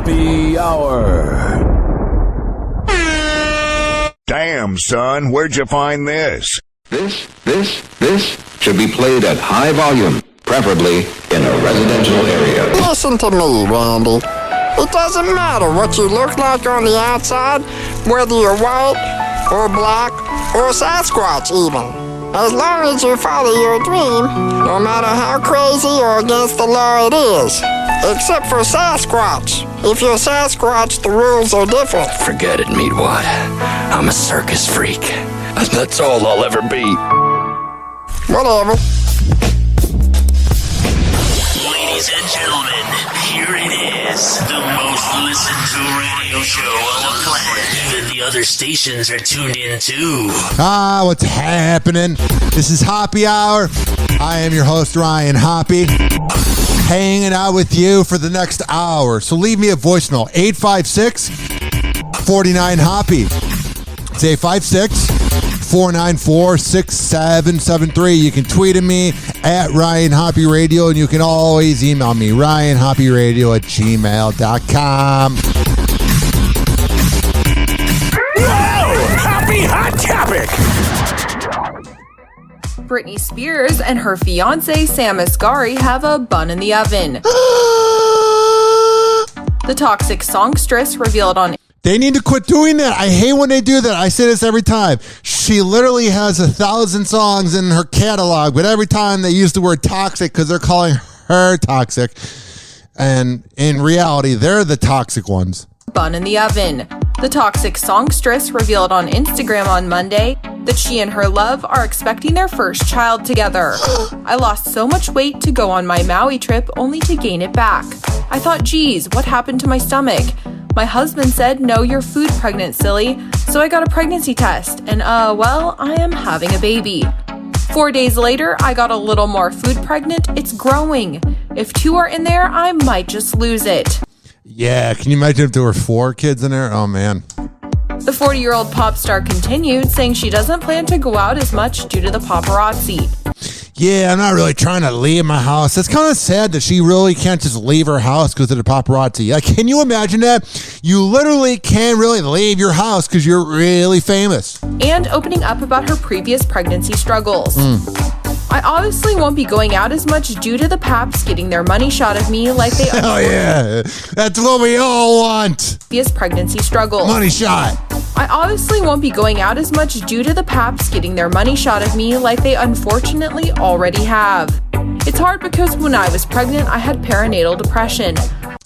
Hoppe Hour. Damn, son, where'd you find this? This should be played at high volume, preferably in a residential area. Listen to me, Randy. It doesn't matter what you look like on the outside, whether you're white or black or Sasquatch even. As long as you follow your dream, no matter how crazy or against the law it is. Except for Sasquatch. If you're Sasquatch, the rules are different. Forget it, Meatwad. I'm a circus freak. And that's all I'll ever be. Whatever. Ladies and gentlemen, here it is. The most listened to radio show on the planet. Even the other stations are tuned in too. What's happening? This is Hoppe Hour. I am your host, Ryan Hoppe. Hanging out with you for the next hour. So leave me a voicemail, 856-49-HOPPE. It's 856-494-6773. You can tweet at me at Ryan Hoppe Radio, and you can always email me, ryanhopperadio@gmail.com. Whoa! Hoppe Hot Topic! Britney Spears and her fiancé Sam Asghari have a bun in the oven. The toxic songstress revealed on... They need to quit doing that. I hate when they do that. I say this every time. She literally has 1,000 songs in her catalog, but every time they use the word toxic because they're calling her toxic. And in reality, they're the toxic ones. Bun in the oven. The toxic songstress revealed on Instagram on Monday that she and her love are expecting their first child together. I lost so much weight to go on my Maui trip only to gain it back. I thought, geez, what happened to my stomach? My husband said, no, you're food pregnant, silly. So I got a pregnancy test and, well, I am having a baby. 4 days later, I got a little more food pregnant. It's growing. If 2 are in there, I might just lose it. Yeah, can you imagine if there were 4 kids in there? Oh, man. The 40-year-old pop star continued, saying she doesn't plan to go out as much due to the paparazzi. Yeah, I'm not really trying to leave my house. It's kind of sad that she really can't just leave her house because of the paparazzi. Like, can you imagine that? You literally can't really leave your house because you're really famous. And opening up about her previous pregnancy struggles. I obviously won't be going out as much due to the paps getting their money shot of me like they... Oh, yeah. That's what we all want. Previous pregnancy struggles. Money shot. I obviously won't be going out as much due to the paps getting their money shot of me like they unfortunately already have. It's hard because when I was pregnant, I had perinatal depression.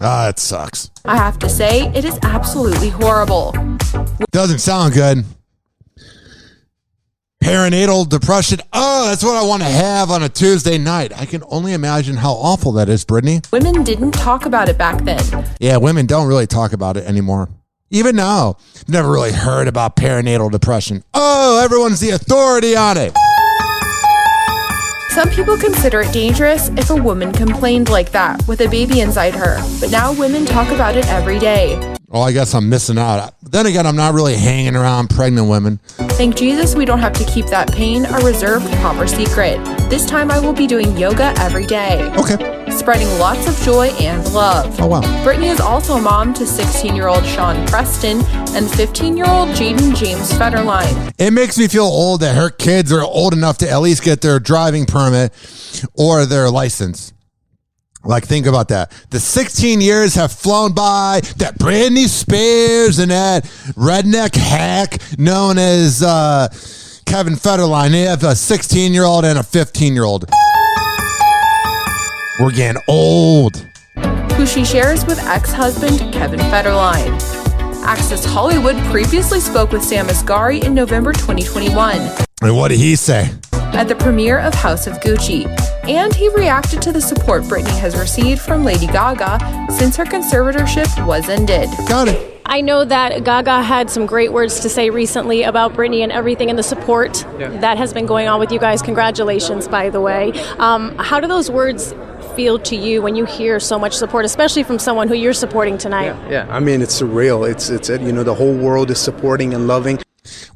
Ah, it sucks. I have to say, it is absolutely horrible. Doesn't sound good. Perinatal depression. Oh, that's what I want to have on a Tuesday night. I can only imagine how awful that is, Brittany. Women didn't talk about it back then. Yeah, women don't really talk about it anymore. Even now, never really heard about perinatal depression. Oh, everyone's the authority on it. Some people consider it dangerous if a woman complained like that with a baby inside her, but now women talk about it every day. Oh, I guess I'm missing out. Then again, I'm not really hanging around pregnant women. Thank Jesus we don't have to keep that pain a reserved proper secret. This time I will be doing yoga every day. Okay. Spreading lots of joy and love. Oh, wow. Brittany is also a mom to 16-year-old Sean Preston and 15-year-old Jaden James Federline. It makes me feel old that her kids are old enough to at least get their driving permit or their license. Like, think about that. The 16 years have flown by. That Britney Spears and that redneck hack known as Kevin Federline. They have a 16-year-old and a 15-year-old. We're getting old. Who she shares with ex-husband Kevin Federline. Access Hollywood previously spoke with Sam Asghari in November 2021. And what did he say? At the premiere of House of Gucci. And he reacted to the support Britney has received from Lady Gaga since her conservatorship was ended. Got it. I know that Gaga had some great words to say recently about Britney and everything and the support that has been going on with you guys. Congratulations, by the way. How do those words feel to you when you hear so much support, especially from someone who you're supporting tonight? Yeah. I mean, it's surreal. It's the whole world is supporting and loving.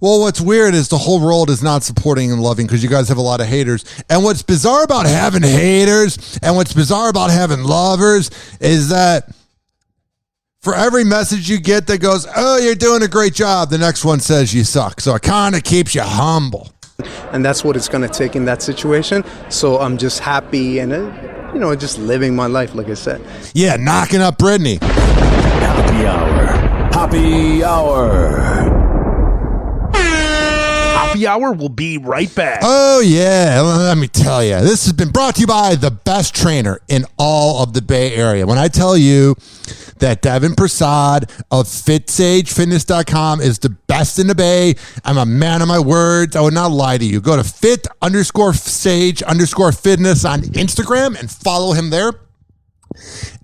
Well, what's weird is the whole world is not supporting and loving because you guys have a lot of haters. And what's bizarre about having haters and what's bizarre about having lovers is that For every message you get that goes, oh, you're doing a great job, the next one says you suck. So it kind of keeps you humble. And that's what it's going to take in that situation. So I'm just happy and, just living my life, like I said. Yeah, knocking up Brittany. Happy Hour. Happy Hour. Happy Hour will be right back. Oh, yeah. Let me tell you. This has been brought to you by the best trainer in all of the Bay Area. When I tell you that Devin Prasad of FitSageFitness.com is the best in the Bay, I'm a man of my words. I would not lie to you. Go to fit_sage_fitness on Instagram and follow him there.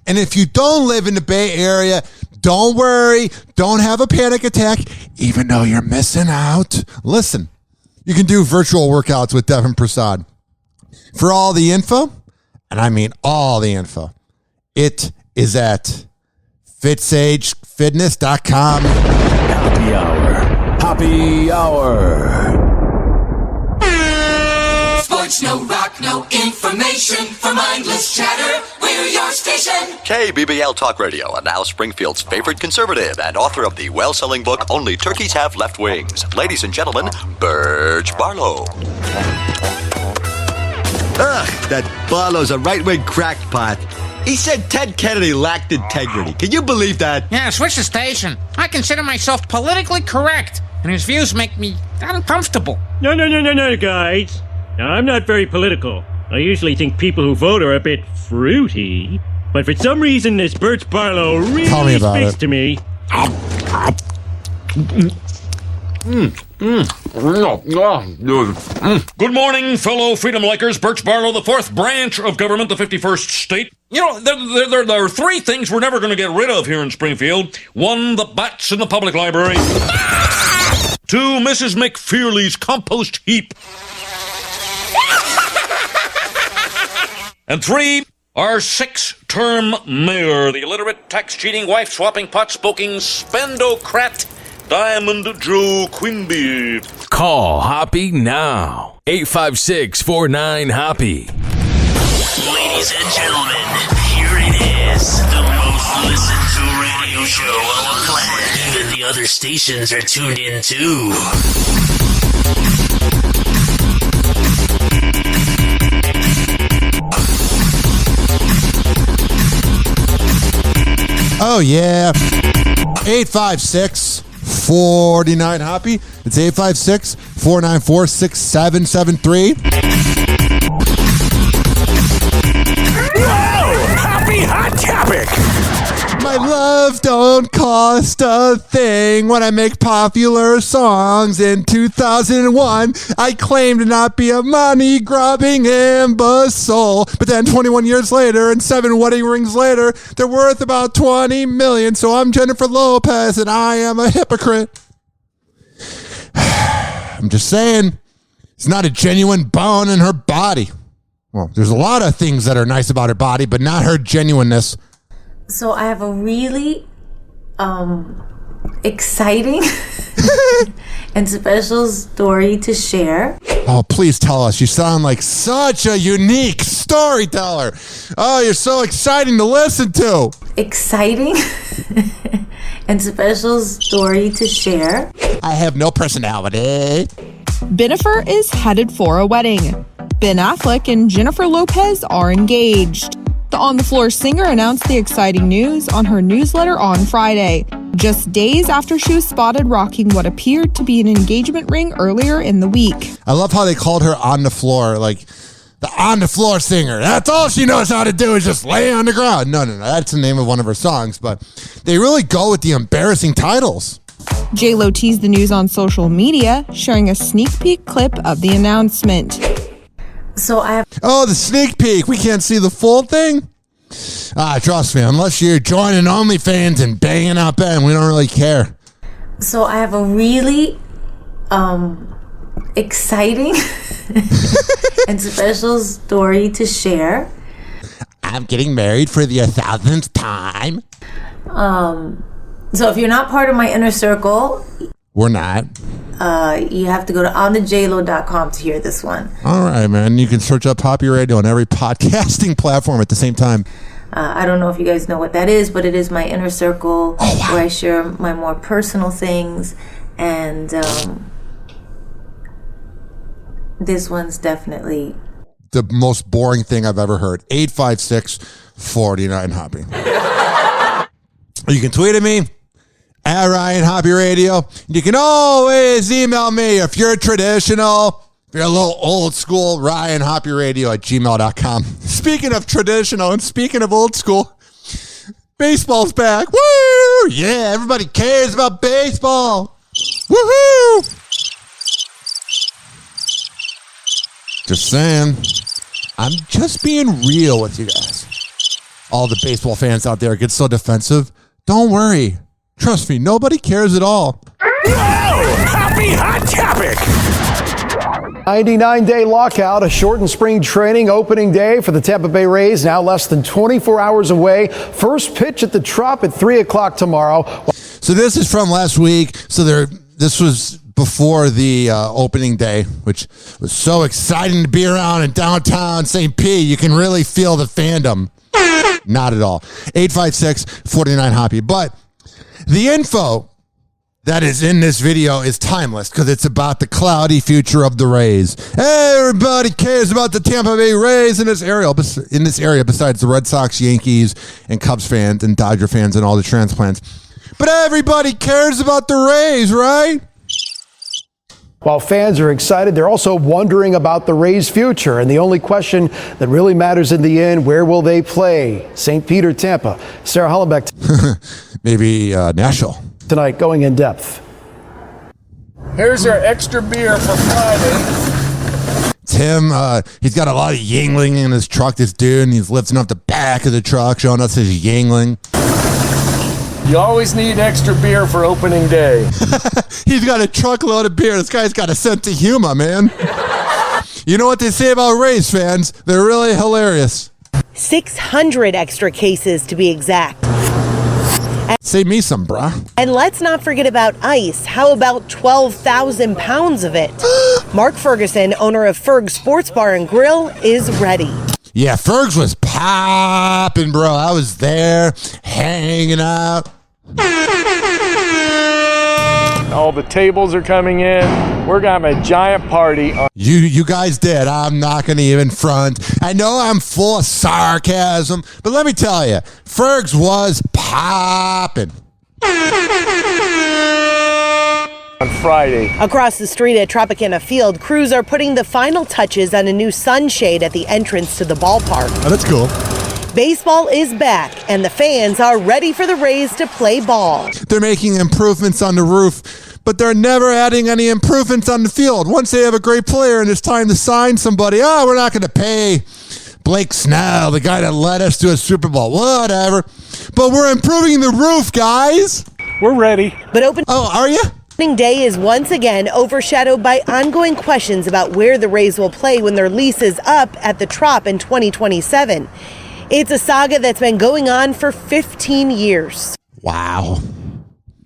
And if you don't live in the Bay Area, don't worry. Don't have a panic attack, even though you're missing out. Listen, you can do virtual workouts with Devin Prasad. For all the info, and I mean all the info, it is at FitSageFitness.com. Happy Hour. Happy Hour. Sports, no rock, no information. For mindless chatter, we're your station. KBBL Talk Radio, and now Springfield's favorite conservative and author of the well-selling book Only Turkeys Have Left Wings. Ladies and gentlemen, Birch Barlow. Ugh, that Barlow's a right-wing crackpot. He said Ted Kennedy lacked integrity. Can you believe that? Yeah, switch the station. I consider myself politically correct, and his views make me uncomfortable. No, guys. Now, I'm not very political. I usually think people who vote are a bit fruity. But for some reason, this Birch Barlow really speaks to me. Good morning, fellow freedom likers. Birch Barlow, the fourth branch of government, the 51st state. You know, there are three things we're never going to get rid of here in Springfield. One, the bats in the public library. Two, Mrs. McFearley's compost heap. And three, our 6-term mayor, the illiterate, tax-cheating, wife-swapping, pot-smoking, spendocrat, Diamond Joe Quimby. Call Hoppe now. 856-49-HOPPE. Ladies and gentlemen, here it is. The most listened to radio show on the planet. Even the other stations are tuned in too. Oh, yeah. 856-49-HOPPE. It's 856-494-6773. Whoa! Happy Hot Topic! My love don't cost a thing. When I make popular songs in 2001, I claim to not be a money-grubbing imbecile. But then 21 years later and 7 wedding rings later, they're worth about $20 million. So I'm Jennifer Lopez and I am a hypocrite. I'm just saying, it's not a genuine bone in her body. Well, there's a lot of things that are nice about her body, but not her genuineness. So I have a really exciting and special story to share. Oh, please tell us. You sound like such a unique storyteller. Oh, you're so exciting to listen to. Exciting and special story to share. I have no personality. Bennifer is headed for a wedding. Ben Affleck and Jennifer Lopez are engaged. The On the Floor singer announced the exciting news on her newsletter on Friday, just days after she was spotted rocking what appeared to be an engagement ring earlier in the week. I love how they called her On the Floor, like the On the Floor singer. That's all she knows how to do is just lay on the ground. No, that's the name of one of her songs, but they really go with the embarrassing titles. J-Lo teased the news on social media, sharing a sneak peek clip of the announcement. So I have... Oh, the sneak peek. We can't see the full thing? Trust me, unless you're joining OnlyFans and banging out Ben, we don't really care. So I have a really exciting and special story to share. I'm getting married for the 1,000th time. So if you're not part of my inner circle... We're not. You have to go to onthejlo.com to hear this one. All right, man. You can search up Hoppe Radio on every podcasting platform at the same time. I don't know if you guys know what that is, but it is my inner circle where I share my more personal things. And this one's definitely the most boring thing I've ever heard. 856-49-HOPPE. You can tweet at me at Ryan Hoppe Radio. You can always email me if you're traditional. If you're a little old school, Ryan Hoppe Radio at gmail.com. Speaking of traditional and speaking of old school, baseball's back. Woo! Yeah, everybody cares about baseball. Woohoo! Just saying. I'm just being real with you guys. All the baseball fans out there get so defensive. Don't worry. Trust me, nobody cares at all. Happy Hot Topic! 99-day lockout, a shortened spring training opening day for the Tampa Bay Rays, now less than 24 hours away. First pitch at the Trop at 3 o'clock tomorrow. So this is from last week. So this was before the opening day, which was so exciting to be around in downtown St. Pete. You can really feel the fandom. Not at all. 856-49-HOPPE. But the info that is in this video is timeless because it's about the cloudy future of the Rays. Everybody cares about the Tampa Bay Rays in this area besides the Red Sox, Yankees, and Cubs fans and Dodger fans and all the transplants. But everybody cares about the Rays, right? While fans are excited, they're also wondering about the Rays' future. And the only question that really matters in the end, where will they play? St. Pete or Tampa? Sarah Hollenbeck. Maybe Nashville. Tonight, going in depth. Here's our extra beer for Friday. Tim, he's got a lot of Yingling in his truck, this dude, and he's lifting up the back of the truck, showing us his Yingling. You always need extra beer for opening day. He's got a truckload of beer. This guy's got a sense of humor, man. You know what they say about Rays fans? They're really hilarious. 600 extra cases to be exact. Save me some, brah. And let's not forget about ice. How about 12,000 pounds of it? Mark Ferguson, owner of Ferg's Sports Bar and Grill, is ready. Yeah, Ferg's was popping, bro. I was there, hanging out. All the tables are coming in. We're going to have a giant party. You guys did. I'm not going to even front. I know I'm full of sarcasm, but let me tell you, Ferg's was popping. On Friday. Across the street at Tropicana Field, crews are putting the final touches on a new sunshade at the entrance to the ballpark. Oh, that's cool. Baseball is back, and the fans are ready for the Rays to play ball. They're making improvements on the roof, but they're never adding any improvements on the field. Once they have a great player and it's time to sign somebody, we're not going to pay Blake Snell, the guy that led us to a Super Bowl. Whatever. But we're improving the roof, guys. We're ready. But are you? Opening day is once again overshadowed by ongoing questions about where the Rays will play when their lease is up at the Trop in 2027. It's a saga that's been going on for 15 years. Wow.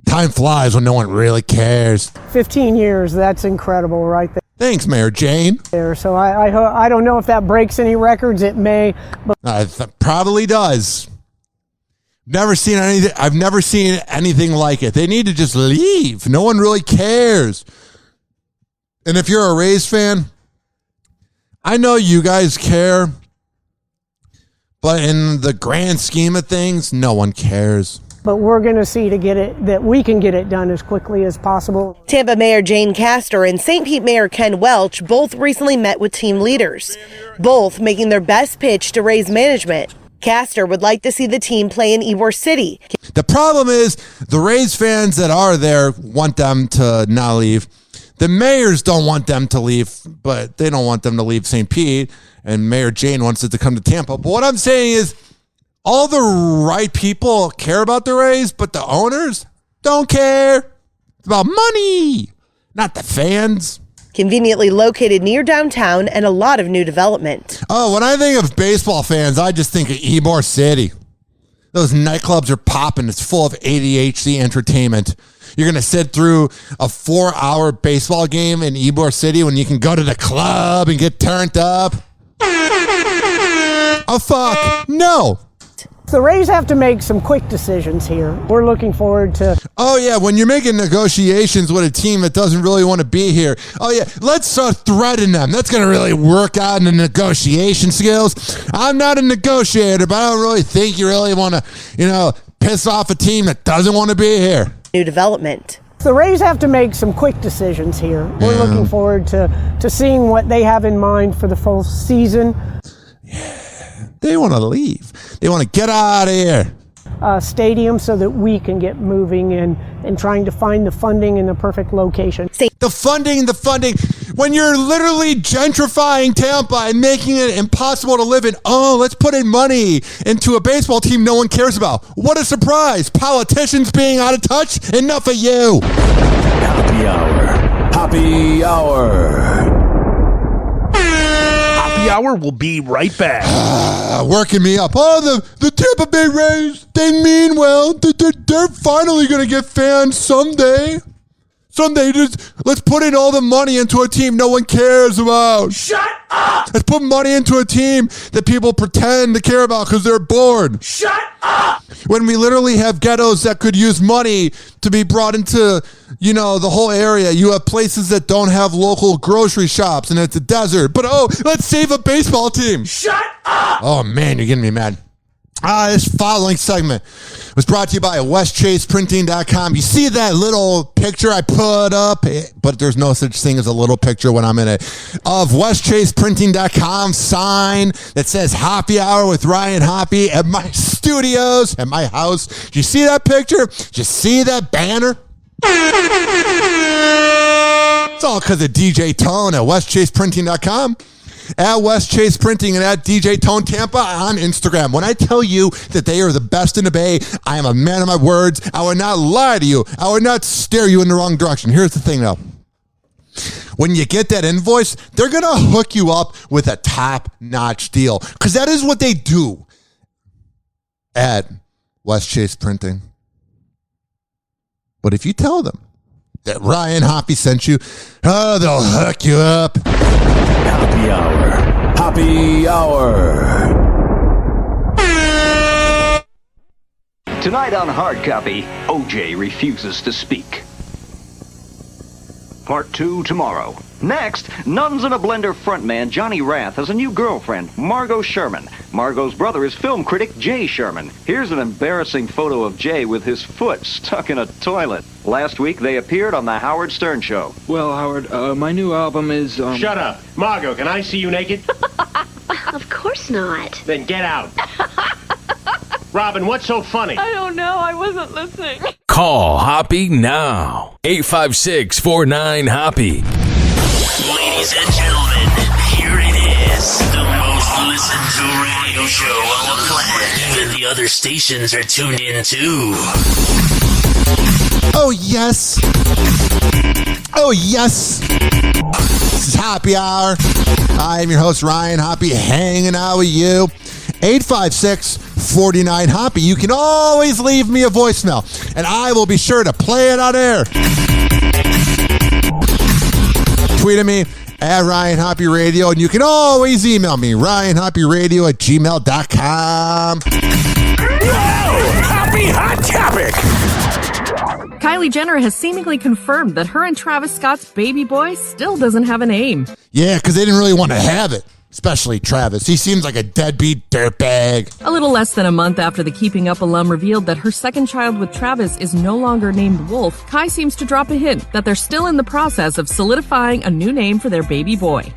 Time flies when no one really cares. 15 years, that's incredible right there. Thanks, Mayor Jane. So I don't know if that breaks any records. It may. But probably does. I've never seen anything like it. They need to just leave. No one really cares. And if you're a Rays fan, I know you guys care, but in the grand scheme of things, no one cares. But we're going to see that we can get it done as quickly as possible. Tampa Mayor Jane Castor and St. Pete Mayor Ken Welch both recently met with team leaders, both making their best pitch to Rays management. Castor would like to see the team play in Ybor City. The problem is the Rays fans that are there want them to not leave. The mayors don't want them to leave, but they don't want them to leave St. Pete, and Mayor Jane wants it to come to Tampa. But what I'm saying is all the right people care about the Rays, but the owners don't care. It's about money, not the fans. Conveniently located near downtown and a lot of new development. Oh, when I think of baseball fans, I just think of Ybor City. Those nightclubs are popping. It's full of ADHD entertainment. You're going to sit through a 4-hour baseball game in Ybor City when you can go to the club and get turned up? Oh, fuck. No. The Rays have to make some quick decisions here. We're looking forward to... Oh, yeah, when you're making negotiations with a team that doesn't really want to be here, oh, yeah, let's start threatening them. That's going to really work out in the negotiation skills. I'm not a negotiator, but I don't really think you really want to, piss off a team that doesn't want to be here. New development. The Rays have to make some quick decisions here. We're looking forward to seeing what they have in mind for the full season. They want to leave. They want to get out of here. Stadium so that we can get moving and trying to find the funding in the perfect location. The funding. When you're literally gentrifying Tampa and making it impossible to live in, let's put in money into a baseball team no one cares about. What a surprise. Politicians being out of touch. Enough of you. Happy Hour. Happy Hour. Happy Hour will be right back. Working me up. Oh, the Tampa Bay Rays, they mean well. They're finally going to get fans someday. Let's put in all the money into a team no one cares about. Shut up! Let's put money into a team that people pretend to care about because they're bored. Shut up! When we literally have ghettos that could use money to be brought into, the whole area. You have places that don't have local grocery shops and it's a desert. But, let's save a baseball team. Shut up! Oh, man, you're getting me mad. This following segment was brought to you by westchaseprinting.com. You see that little picture I put up, but there's no such thing as a little picture when I'm in it, of westchaseprinting.com sign that says Happy Hour with Ryan Hoppe at my studios, at my house. Did you see that picture? Did you see that banner? It's all because of DJ Tone at westchaseprinting.com. At West Chase Printing and at DJ Tone Tampa on Instagram. When I tell you that they are the best in the Bay, I am a man of my words. I would not lie to you. I would not steer you in the wrong direction. Here's the thing, though. When you get that invoice, they're going to hook you up with a top-notch deal because that is what they do at West Chase Printing. But if you tell them that Ryan Hoppe sent you, they'll hook you up. Happy Hour. Happy Hour. Tonight on Hard Copy, OJ refuses to speak. Part 2 tomorrow. Next, Nuns in a Blender frontman Johnny Rath has a new girlfriend, Margot Sherman. Margot's brother is film critic Jay Sherman. Here's an embarrassing photo of Jay with his foot stuck in a toilet. Last week, they appeared on The Howard Stern Show. Well, Howard, my new album is, Shut up. Margot, can I see you naked? Of course not. Then get out. Robin, what's so funny? I don't know. I wasn't listening. Call Hoppe now. 856-49-HOPPE. Ladies and gentlemen, here it is. The most listened to radio show on the planet. Even the other stations are tuned in too. Oh, yes. Oh, yes. This is Happy Hour. I am your host, Ryan Hoppe, hanging out with you. 856-49-HOPPE. You can always leave me a voicemail, and I will be sure to play it on air. Tweet at me at Ryan Hoppe Radio, and you can always email me, ryanhopperadio@gmail.com. Whoa! Happy Hot Topic! Kylie Jenner has seemingly confirmed that her and Travis Scott's baby boy still doesn't have a name. Yeah, because they didn't really want to have it. Especially Travis. He seems like a deadbeat dirtbag. A little less than a month after the Keeping Up alum revealed that her second child with Travis is no longer named Wolf, Kai seems to drop a hint that they're still in the process of solidifying a new name for their baby boy.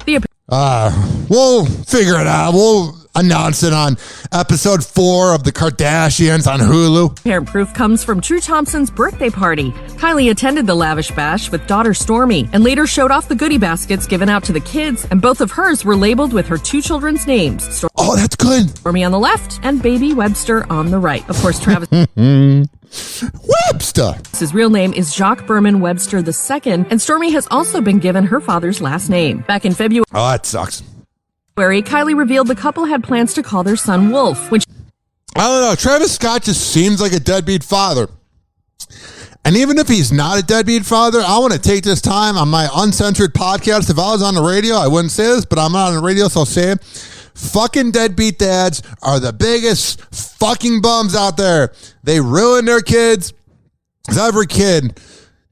We'll figure it out. We'll announce it on episode 4 of the Kardashians on Hulu. Parent proof comes from True Thompson's birthday party. Kylie attended the lavish bash with daughter Stormy and later showed off the goodie baskets given out to the kids, and both of hers were labeled with her 2 children's names. Oh, that's good. Stormy on the left and baby Webster on the right. Of course, Travis... Webster! His real name is Jacques Berman Webster II, and Stormy has also been given her father's last name. Back in February... Oh, that sucks. Kylie revealed the couple had plans to call their son Wolf. I don't know. Travis Scott just seems like a deadbeat father. And even if he's not a deadbeat father, I want to take this time on my uncensored podcast. If I was on the radio, I wouldn't say this, but I'm not on the radio, so I'll say it. fucking deadbeat dads are the biggest fucking bums out there. They ruin their kids. Because every kid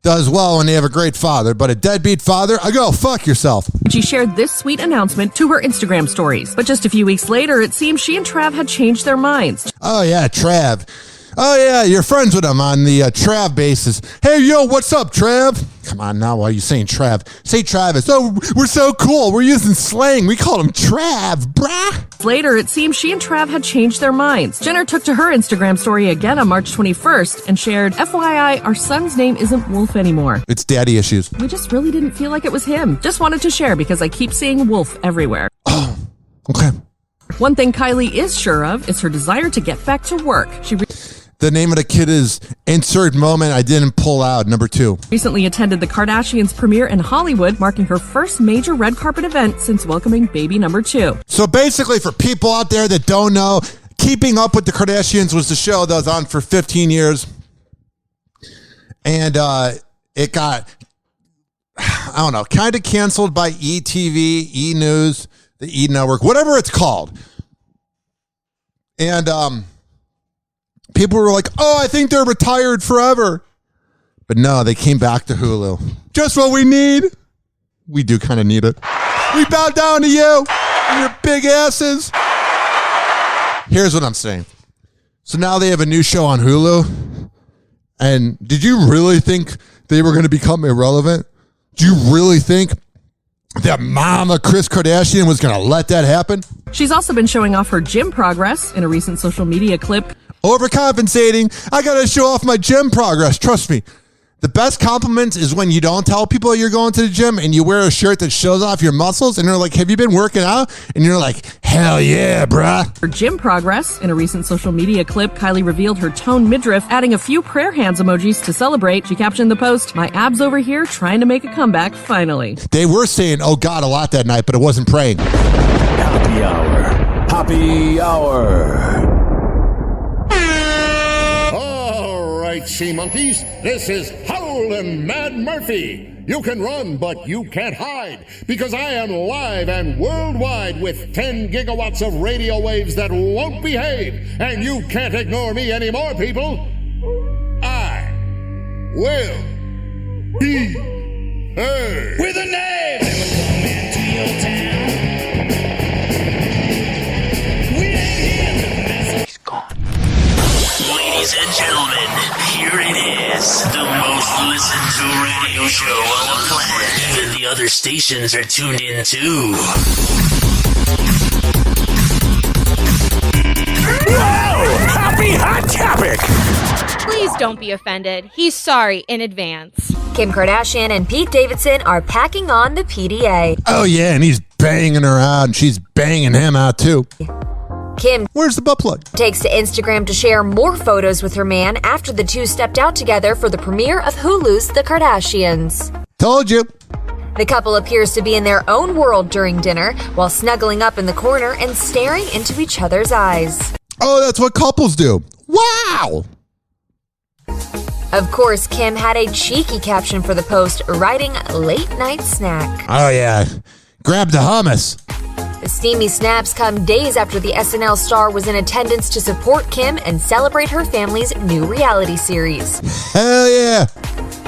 does well when they have a great father, but a deadbeat father, I go, fuck yourself. She shared this sweet announcement to her Instagram stories. But just a few weeks later, it seems she and Trav had changed their minds. Oh, yeah, Trav. Oh, yeah, you're friends with him on the Trav basis. Hey, yo, what's up, Trav? Come on now, why are you saying Trav? Say Travis. Oh, we're so cool. We're using slang. We call him Trav, brah. Later, it seems she and Trav had changed their minds. Jenner took to her Instagram story again on March 21st and shared, FYI, our son's name isn't Wolf anymore. It's daddy issues. We just really didn't feel like it was him. Just wanted to share because I keep seeing Wolf everywhere. Oh, okay. One thing Kylie is sure of is her desire to get back to work. The name of the kid is insert moment I didn't pull out, number 2. Recently attended the Kardashians premiere in Hollywood, marking her first major red carpet event since welcoming baby number 2. So basically, for people out there that don't know, Keeping Up with the Kardashians was the show that was on for 15 years. And it got, I don't know, kind of canceled by ETV, E! News, the E! Network, whatever it's called. And people were like, oh, I think they're retired forever. But no, they came back to Hulu. Just what we need. We do kind of need it. We bow down to you and your big asses. Here's what I'm saying. So now they have a new show on Hulu. And did you really think they were going to become irrelevant? Do you really think that mama Kris Kardashian was going to let that happen? She's also been showing off her gym progress in a recent social media clip. Overcompensating. I got to show off my gym progress. Trust me. The best compliment is when you don't tell people you're going to the gym and you wear a shirt that shows off your muscles and they're like, have you been working out? And you're like, hell yeah, bruh. Her gym progress. In a recent social media clip, Kylie revealed her toned midriff, adding a few prayer hands emojis to celebrate. She captioned the post, my abs over here trying to make a comeback, finally. They were saying, oh God, a lot that night, but it wasn't praying. Happy Hour. Happy Hour. Sea monkeys, this is Howlin' Mad Murphy. You can run, but you can't hide, because I am live and worldwide with 10 gigawatts of radio waves that won't behave, and you can't ignore me anymore, people. I will be heard. With a name that will come into your town. We ain't here to mess. He's gone. Ladies and gentlemen, here it is, the most listened to radio show on the planet. Even the other stations are tuned in too. Whoa! Happy Hot Topic! Please don't be offended. He's sorry in advance. Kim Kardashian and Pete Davidson are packing on the PDA. Oh yeah, and he's banging her out and she's banging him out too. Kim, where's the butt plug? Takes to Instagram to share more photos with her man after the two stepped out together for the premiere of Hulu's The Kardashians. Told you. The couple appears to be in their own world during dinner while snuggling up in the corner and staring into each other's eyes. Oh, that's what couples do. Wow! Of course, Kim had a cheeky caption for the post, writing late night snack. Oh yeah, grab the hummus. The steamy snaps come days after the SNL star was in attendance to support Kim and celebrate her family's new reality series. Hell yeah!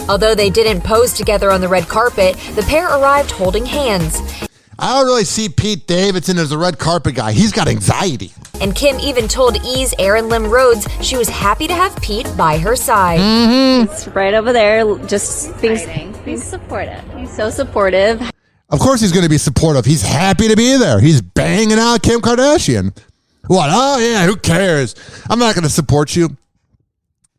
Although they didn't pose together on the red carpet, the pair arrived holding hands. I don't really see Pete Davidson as a red carpet guy. He's got anxiety. And Kim even told E's Erin Lim Rhodes she was happy to have Pete by her side. Mm-hmm. It's right over there, just thinks he's supportive. He's so supportive. Of course he's going to be supportive. He's happy to be there. He's banging out Kim Kardashian. What? Oh, yeah, who cares? I'm not going to support you.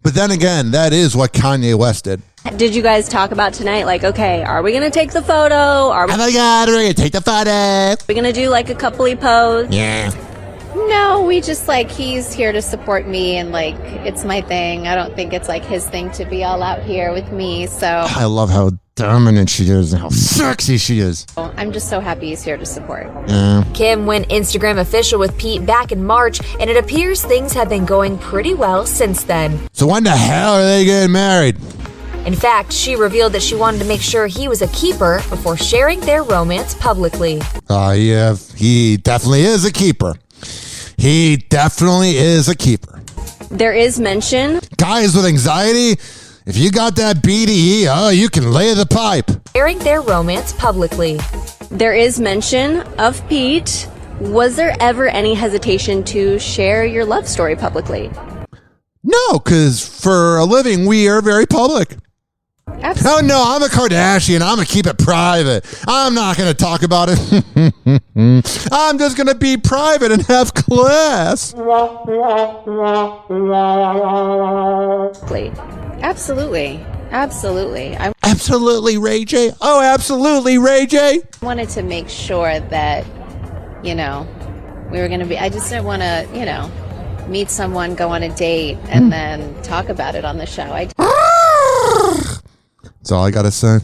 But then again, that is what Kanye West did. Did you guys talk about tonight, like, okay, are we going to take the photo? Oh my God, we're going to take the photo. Are we going to do, like, a coupley pose? Yeah. No, we just, like, he's here to support me, and, like, it's my thing. I don't think it's, like, his thing to be all out here with me, so. I love how dominant she is and how sexy she is. I'm just so happy he's here to support. Yeah. Kim went Instagram official with Pete back in March, and it appears things have been going pretty well since then. So when the hell are they getting married? In fact, she revealed that she wanted to make sure he was a keeper before sharing their romance publicly. Yeah, he definitely is a keeper. He definitely is a keeper. There is mention. Guys with anxiety, if you got that BDE, you can lay the pipe. Sharing their romance publicly. There is mention of Pete. Was there ever any hesitation to share your love story publicly? No, because for a living, we are very public. Absolutely. Oh, no, I'm a Kardashian. I'm going to keep it private. I'm not going to talk about it. I'm just going to be private and have class. Absolutely. Absolutely. Absolutely, Ray J. Oh, absolutely, Ray J. I wanted to make sure that, we were going to be, I just didn't want to, meet someone, go on a date, and then talk about it on the show. That's all I got to say.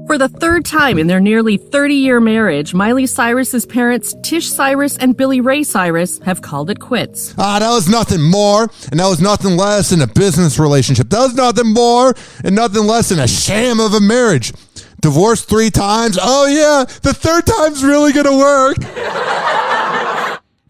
For the third time in their nearly 30-year marriage, Miley Cyrus's parents, Tish Cyrus and Billy Ray Cyrus, have called it quits. That was nothing more and that was nothing less than a business relationship. That was nothing more and nothing less than a sham of a marriage. Divorced 3 times. Oh, yeah, the third time's really going to work.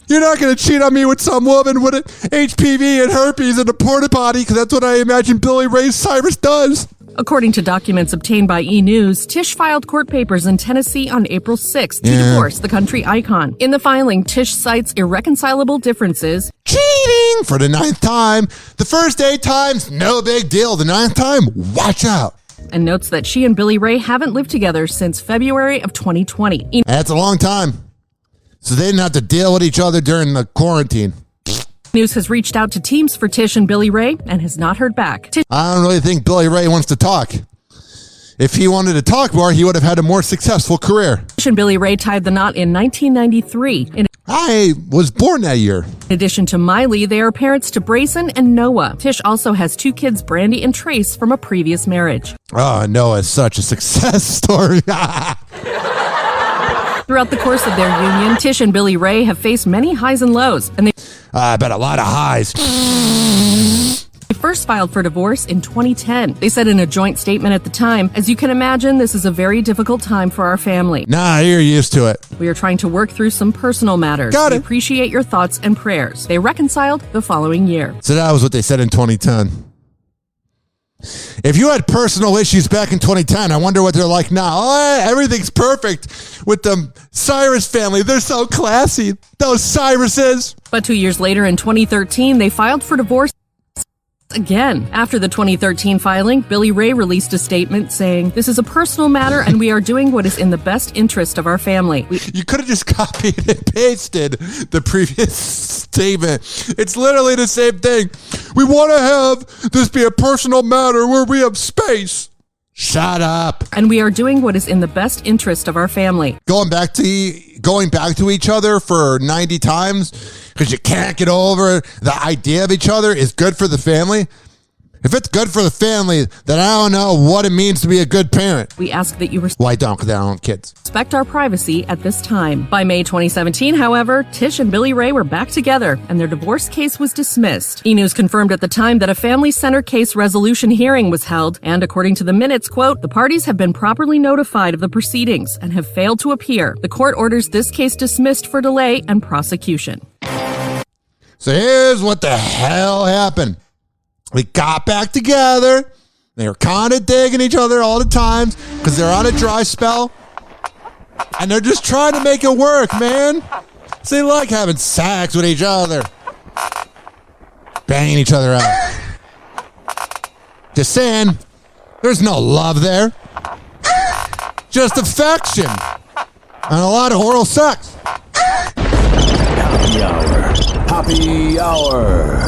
You're not going to cheat on me with some woman with HPV and herpes in a porta potty, because that's what I imagine Billy Ray Cyrus does. According to documents obtained by E! News, Tish filed court papers in Tennessee on April 6th to divorce the country icon. In the filing, Tish cites irreconcilable differences. Cheating for the 9th time. The first 8 times, no big deal. The 9th time, watch out. And notes that she and Billy Ray haven't lived together since February of 2020. That's a long time. So they didn't have to deal with each other during the quarantine. News has reached out to teams for Tish and Billy Ray and has not heard back. I don't really think Billy Ray wants to talk. If he wanted to talk more, he would have had a more successful career. Tish and Billy Ray tied the knot in 1993. I was born that year. In addition to Miley, they are parents to Brayson and Noah. Tish also has 2 kids, Brandy and Trace, from a previous marriage. Oh, Noah's such a success story. Throughout the course of their union, Tish and Billy Ray have faced many highs and lows, and I bet a lot of highs. They first filed for divorce in 2010. They said in a joint statement at the time, "As you can imagine, this is a very difficult time for our family. Nah, you're used to it. We are trying to work through some personal matters. Got it. We appreciate your thoughts and prayers." They reconciled the following year. So that was what they said in 2010. If you had personal issues back in 2010, I wonder what they're like now. Oh, everything's perfect with the Cyrus family. They're so classy. Those Cyruses. But 2 years later, in 2013, they filed for divorce again. After the 2013 filing, Billy Ray released a statement saying, "This is a personal matter and we are doing what is in the best interest of our family." You could have just copied and pasted the previous statement. It's literally the same thing. We want to have this be a personal matter where we have space. Shut up. And we are doing what is in the best interest of our family. Going back to each other for 90 times because you can't get over the idea of each other is good for the family. If it's good for the family, then I don't know what it means to be a good parent. We ask that you Well, I don't, because I don't have kids. Respect our privacy at this time. By May 2017, however, Tish and Billy Ray were back together, and their divorce case was dismissed. E! News confirmed at the time that a family center case resolution hearing was held, and according to the minutes, quote, "The parties have been properly notified of the proceedings and have failed to appear. The court orders this case dismissed for delay and prosecution." So here's what the hell happened. We got back together. They were kind of digging each other all the times because they're on a dry spell. And they're just trying to make it work, man. So they like having sex with each other. Banging each other out. Just saying, there's no love there. Just affection. And a lot of oral sex. Happy Hour. Happy Hour.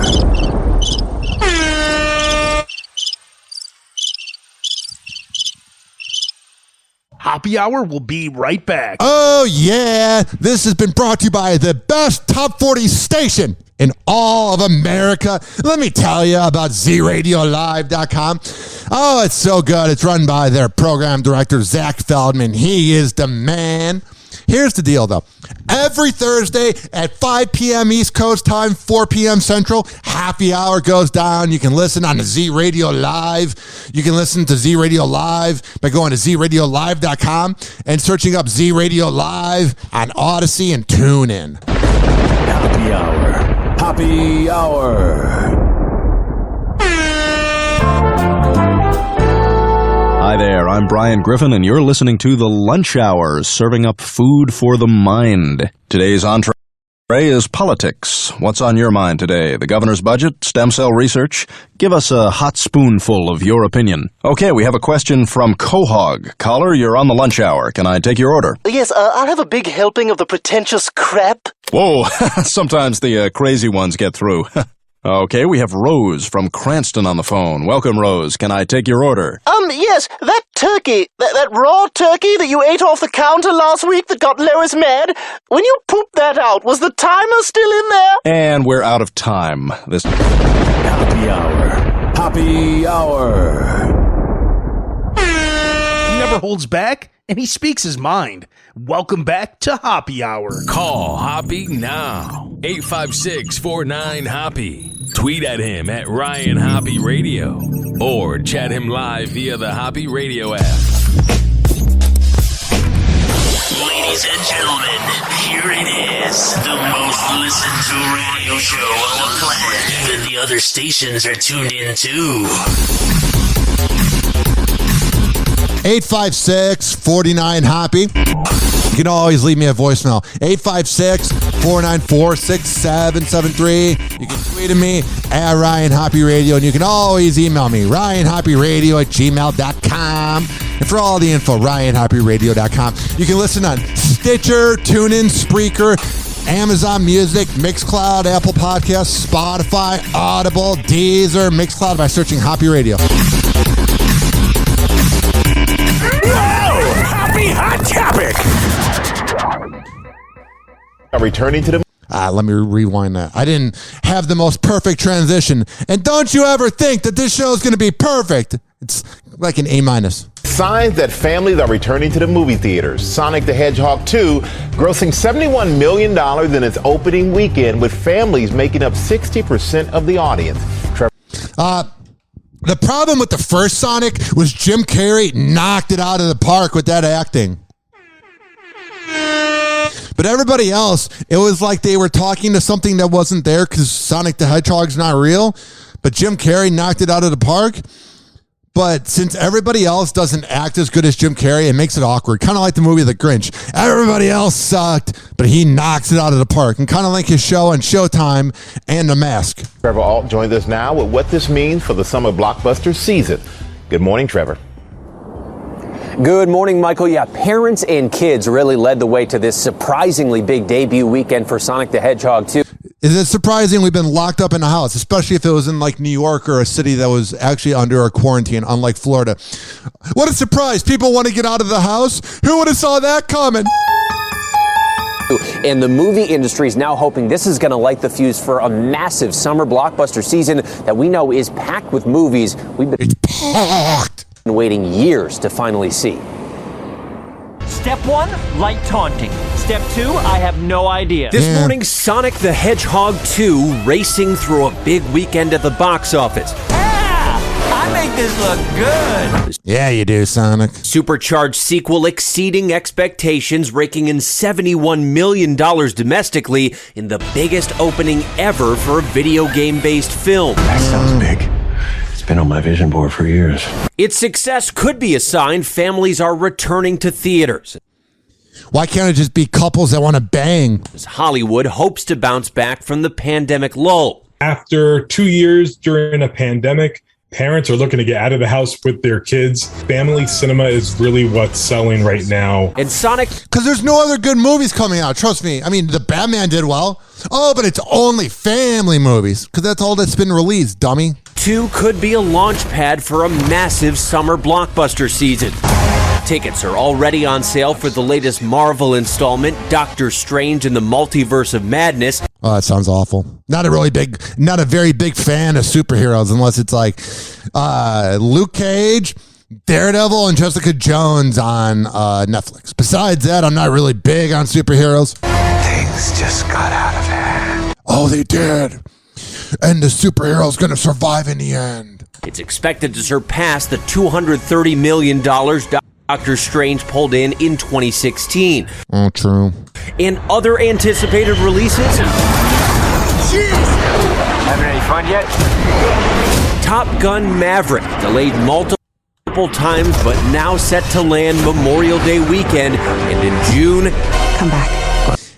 Hoppe Hour will be right back. Oh, yeah. This has been brought to you by the best top 40 station in all of America. Let me tell you about ZRadioLive.com. Oh, it's so good. It's run by their program director, Zach Feldman. He is the man. He Here's the deal, though. Every Thursday at 5 p.m. East Coast time, 4 p.m. Central, Happy Hour goes down. You can listen on the Z Radio Live. You can listen to Z Radio Live by going to zradiolive.com and searching up Z Radio Live on Odyssey and TuneIn. Happy Hour. Happy Hour. Hi there, I'm Brian Griffin, and you're listening to The Lunch Hour, serving up food for the mind. Today's entree is politics. What's on your mind today? The governor's budget? Stem cell research? Give us a hot spoonful of your opinion. Okay, we have a question from Quahog. Caller, you're on The Lunch Hour. Can I take your order? Yes, I'll have a big helping of the pretentious crap. Whoa, sometimes the crazy ones get through. Okay, we have Rose from Cranston on the phone. Welcome, Rose. Can I take your order? Yes, that turkey, that raw turkey that you ate off the counter last week that got Lois mad, when you pooped that out, was the timer still in there? And we're out of time. This Happy Hour. Happy Hour. He never holds back, and he speaks his mind. Welcome back to Hoppe Hour. Call Hoppe now. 856-49-HOPPE. Tweet at him at Ryan Hoppe Radio. Or chat him live via the Hoppe Radio app. Ladies and gentlemen, here it is. The most listened to radio show on the planet. Even the other stations are tuned in too. 856-49-HOPPE. You can always leave me a voicemail. 856-494-6773. You can tweet at me at Ryan Hoppe Radio, and you can always email me, ryanhopperadio@gmail.com. And for all the info, ryanhopperadio.com. You can listen on Stitcher, TuneIn, Spreaker, Amazon Music, Mixcloud, Apple Podcasts, Spotify, Audible, Deezer, Mixcloud by searching Hoppe Radio. Happy Hot Topic. Returning to the... Let me rewind that. I didn't have the most perfect transition. And don't you ever think that this show is going to be perfect. It's like an A-. Signs that families are returning to the movie theaters. Sonic the Hedgehog 2 grossing $71 million in its opening weekend, with families making up 60% of the audience. The problem with the first Sonic was Jim Carrey knocked it out of the park with that acting. But everybody else, it was like they were talking to something that wasn't there because Sonic the Hedgehog's not real. But Jim Carrey knocked it out of the park. But since everybody else doesn't act as good as Jim Carrey, it makes it awkward. Kind of like the movie The Grinch. Everybody else sucked, but he knocks it out of the park. And kind of like his show on Showtime and The Mask. Trevor Alt joins us now with what this means for the summer blockbuster season. Good morning, Trevor. Good morning, Michael. Yeah, parents and kids really led the way to this surprisingly big debut weekend for Sonic the Hedgehog 2. Is it surprising we've been locked up in a house, especially if it was in like New York or a city that was actually under a quarantine, unlike Florida? What a surprise. People want to get out of the house. Who would have saw that coming? And the movie industry is now hoping this is going to light the fuse for a massive summer blockbuster season that we know is packed with movies we've been waiting years to finally see. Step 1, light taunting. Step 2, I have no idea. This morning, Sonic the Hedgehog 2 racing through a big weekend at the box office. I make this look good. Yeah, you do, Sonic. Supercharged sequel exceeding expectations, raking in $71 million domestically in the biggest opening ever for a video game-based film. That sounds big. It's been on my vision board for years. Its success could be a sign families are returning to theaters. Why can't it just be couples that want to bang? Hollywood hopes to bounce back from the pandemic lull. After 2 years during a pandemic, parents are looking to get out of the house with their kids. Family cinema is really what's selling right now. And Sonic... Because there's no other good movies coming out, trust me. I mean, the Batman did well. Oh, but it's only family movies. Because that's all that's been released, dummy. 2 could be a launch pad for a massive summer blockbuster season. Tickets are already on sale for the latest Marvel installment, Doctor Strange and the Multiverse of Madness. Oh, that sounds awful. Not a very big fan of superheroes unless it's like Luke Cage, Daredevil and Jessica Jones on Netflix. Besides that, I'm not really big on superheroes. Things just got out of hand. Oh, they did. And the superhero's going to survive in the end. It's expected to surpass the $230 million Doctor Strange pulled in 2016. Oh, true. And other anticipated releases. Jeez! Having any fun yet? Top Gun Maverick, delayed multiple times, but now set to land Memorial Day weekend, and in June. Come back.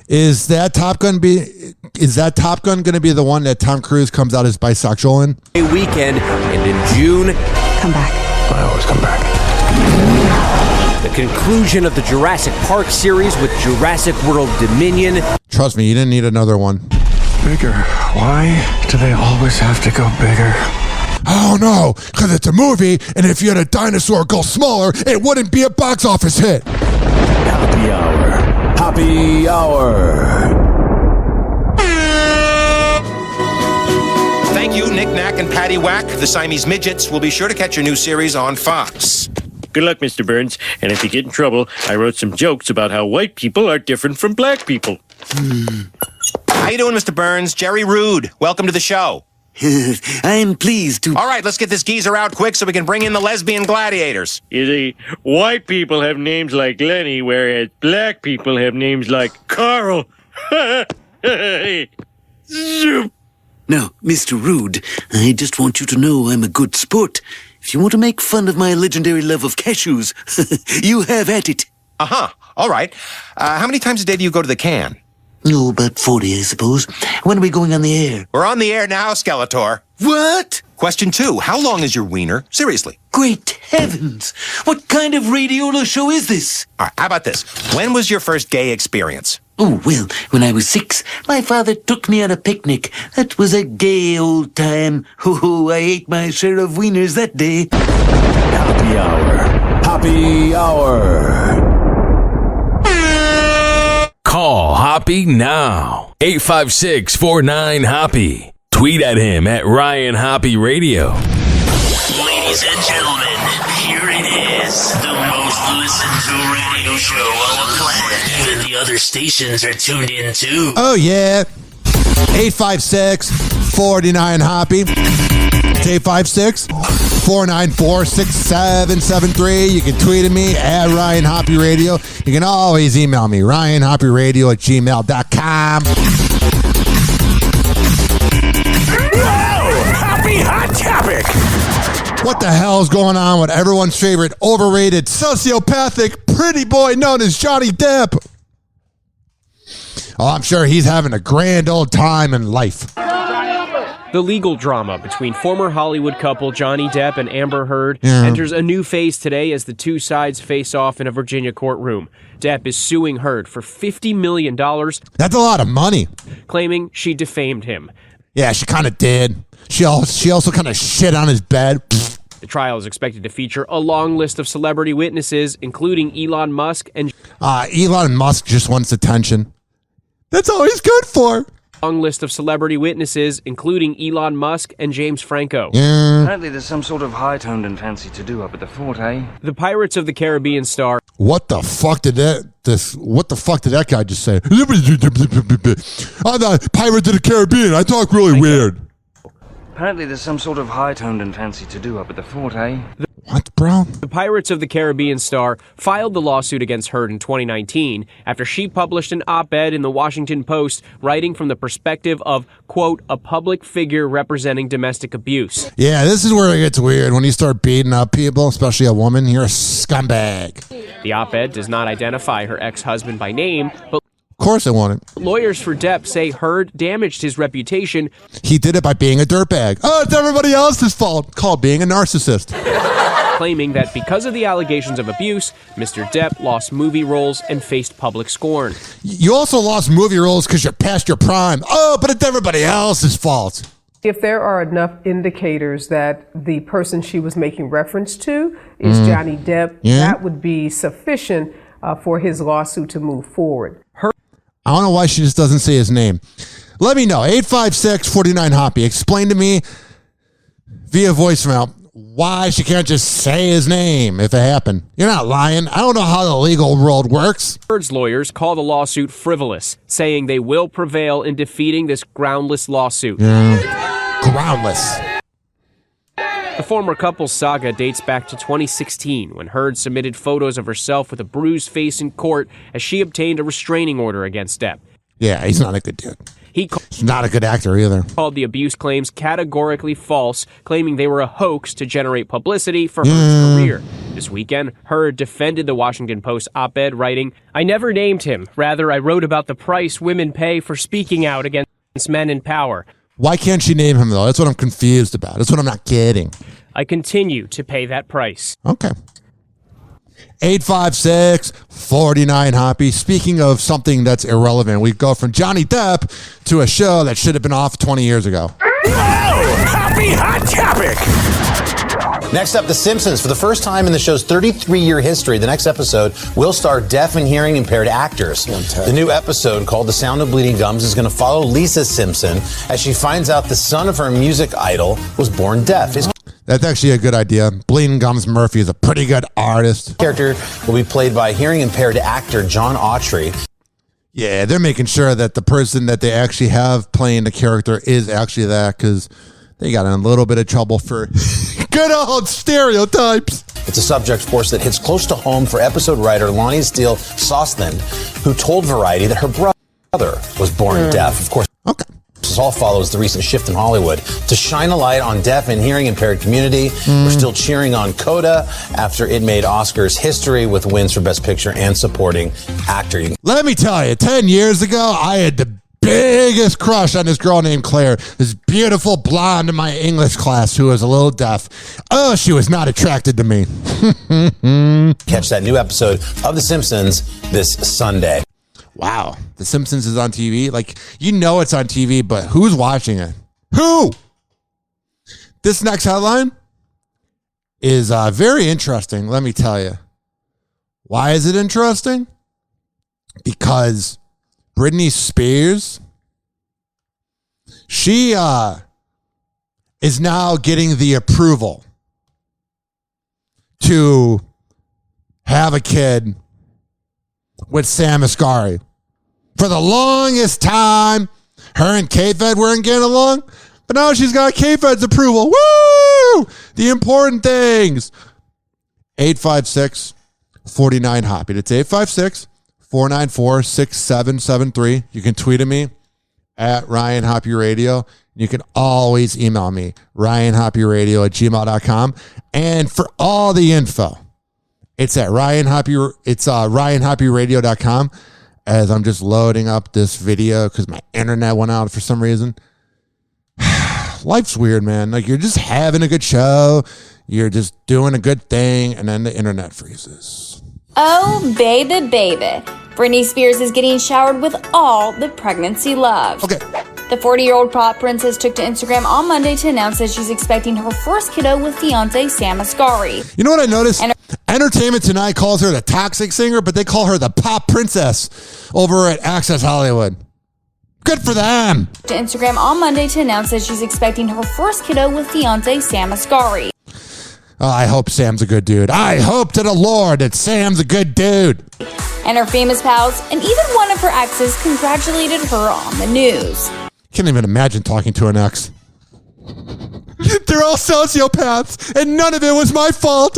Is that Top Gun going to be the one that Tom Cruise comes out as bisexual in? A weekend, and in June. Come back. I always come back. The conclusion of the Jurassic Park series with Jurassic World Dominion. Trust me, you didn't need another one. Bigger. Why do they always have to go bigger? Oh no, because it's a movie, and if you had a dinosaur go smaller, it wouldn't be a box office hit. Happy Hour. Happy Hour. Thank you, Nick Nack and Patty Whack. The Siamese Midgets will be sure to catch your new series on Fox. Good luck, Mr. Burns. And if you get in trouble, I wrote some jokes about how white people are different from black people. How you doing, Mr. Burns? Jerry Rude. Welcome to the show. I'm pleased to... All right, let's get this geezer out quick so we can bring in the lesbian gladiators. You see, white people have names like Lenny, whereas black people have names like Carl. Zoop. Now, Mr. Rude, I just want you to know I'm a good sport. If you want to make fun of my legendary love of cashews, you have at it. Uh-huh. All right. How many times a day do you go to the can? Oh, about 40, I suppose. When are we going on the air? We're on the air now, Skeletor. What? Question 2. How long is your wiener? Seriously. Great heavens! What kind of radiola show is this? All right, how about this? When was your first gay experience? Oh, well, when I was 6, my father took me on a picnic. That was a gay old time. Oh, I ate my share of wieners that day. Happy Hour. Happy Hour. Call Hoppe now. 856-49-HOPPE. Tweet at him at Ryan Hoppe Radio. Ladies and gentlemen, here it is. The most listened to radio show on the planet. Even the other stations are tuned in too. Oh, yeah. 856-49-HOPPE. It's 856-494-6773. You can tweet at me at Ryan Hoppe Radio. You can always email me, ryanhopperadio@gmail.com. Happy Hot Topic. What the hell is going on with everyone's favorite overrated sociopathic pretty boy known as Johnny Depp? Oh, I'm sure he's having a grand old time in life. The legal drama between former Hollywood couple Johnny Depp and Amber Heard Yeah. enters a new phase today as the two sides face off in a Virginia courtroom. Depp is suing Heard for $50 million. That's a lot of money. Claiming she defamed him. Yeah, she kind of did. She also kind of shit on his bed. The trial is expected to feature a long list of celebrity witnesses, including Elon Musk and... Elon Musk just wants attention. That's all he's good for. Long list of celebrity witnesses, including Elon Musk and James Franco. Yeah. Apparently there's some sort of high-toned and fancy to-do up at the fort, eh? The Pirates of the Caribbean star... What the fuck did that guy just say? I'm the Pirates of the Caribbean. I talk really weird. Apparently there's some sort of high-toned and fancy to-do up at the fort, eh? What, bro? The Pirates of the Caribbean star filed the lawsuit against Heard in 2019 after she published an op-ed in the Washington Post writing from the perspective of, quote, a public figure representing domestic abuse. Yeah, this is where it gets weird. When you start beating up people, especially a woman, you're a scumbag. The op-ed does not identify her ex-husband by name, but Of course I want it. lawyers for Depp say Heard damaged his reputation. He did it by being a dirtbag. Oh, it's everybody else's fault. Called being a narcissist. Claiming that because of the allegations of abuse, Mr. Depp lost movie roles and faced public scorn. You also lost movie roles because you're past your prime. Oh, but it's everybody else's fault. If there are enough indicators that the person she was making reference to is Johnny Depp, that would be sufficient for his lawsuit to move forward. I don't know why she just doesn't say his name. Let me know. 856-49-HOPPE. Explain to me via voicemail why she can't just say his name if it happened. You're not lying. I don't know how the legal world works. Heard's lawyers call the lawsuit frivolous, saying they will prevail in defeating this groundless lawsuit. Groundless. The former couple's saga dates back to 2016 when Heard submitted photos of herself with a bruised face in court as she obtained a restraining order against Depp. Yeah, he's not a good dude. He's not a good actor either. Called the abuse claims categorically false, claiming they were a hoax to generate publicity for Heard's career. This weekend, Heard defended the Washington Post op-ed, writing, "I never named him. Rather, I wrote about the price women pay for speaking out against men in power. Why can't she name him, though? That's what I'm confused about. That's what I'm not getting. I continue to pay that price." Okay. 856-49 Hoppe. Speaking of something that's irrelevant, we go from Johnny Depp to a show that should have been off 20 years ago. Hoppe Hot Topic. Next up, The Simpsons. For the first time in the show's 33-year history, the next episode will star deaf and hearing impaired actors. The new episode, called The Sound of Bleeding Gums, is going to follow Lisa Simpson as she finds out the son of her music idol was born deaf. That's actually a good idea. Bleeding Gums Murphy is a pretty good artist. Character will be played by hearing impaired actor John Autry. Yeah, they're making sure that the person that they actually have playing the character is actually that, because they got in a little bit of trouble for good old stereotypes. It's a subject, of course, that hits close to home for episode writer Lonnie Steele Sosland, who told Variety that her brother was born deaf. Of course, this all follows the recent shift in Hollywood to shine a light on deaf and hearing impaired community. We're still cheering on Coda after it made Oscars history with wins for Best Picture and Supporting Actor. Let me tell you, 10 years ago, I had the biggest crush on this girl named Claire, this beautiful blonde in my English class who was a little deaf. Oh, she was not attracted to me. Catch that new episode of The Simpsons this Sunday. Wow, The Simpsons is on TV. Like, you know it's on TV, but who's watching it? Who? This next headline is very interesting, let me tell you. Why is it interesting? Because Britney Spears, she is now getting the approval to have a kid with Sam Asghari. For the longest time, her and K-Fed weren't getting along, but now she's got K-Fed's approval. Woo! The important things. 856-49 Hoppe. It's 856-494-6773. You can tweet at me at Ryan Hoppe Radio. You can always email me, ryanhopperadio@gmail.com. And for all the info, it's at ryanhopperadio.com. As I'm just loading up this video because my internet went out for some reason. Life's weird, man. Like, you're just having a good show. You're just doing a good thing, and then the internet freezes. Oh, baby, baby. Britney Spears is getting showered with all the pregnancy love. Okay. The 40-year-old pop princess took to Instagram on Monday to announce that she's expecting her first kiddo with fiancé Sam Asghari. You know what I noticed? Entertainment Tonight calls her the toxic singer, but they call her the pop princess over at Access Hollywood. Good for them. To Instagram on Monday to announce that she's expecting her first kiddo with fiancé Sam Asghari. Oh, I hope Sam's a good dude. I hope to the Lord that Sam's a good dude. And her famous pals and even one of her exes congratulated her on the news. Can't even imagine talking to an ex. They're all sociopaths, and none of it was my fault.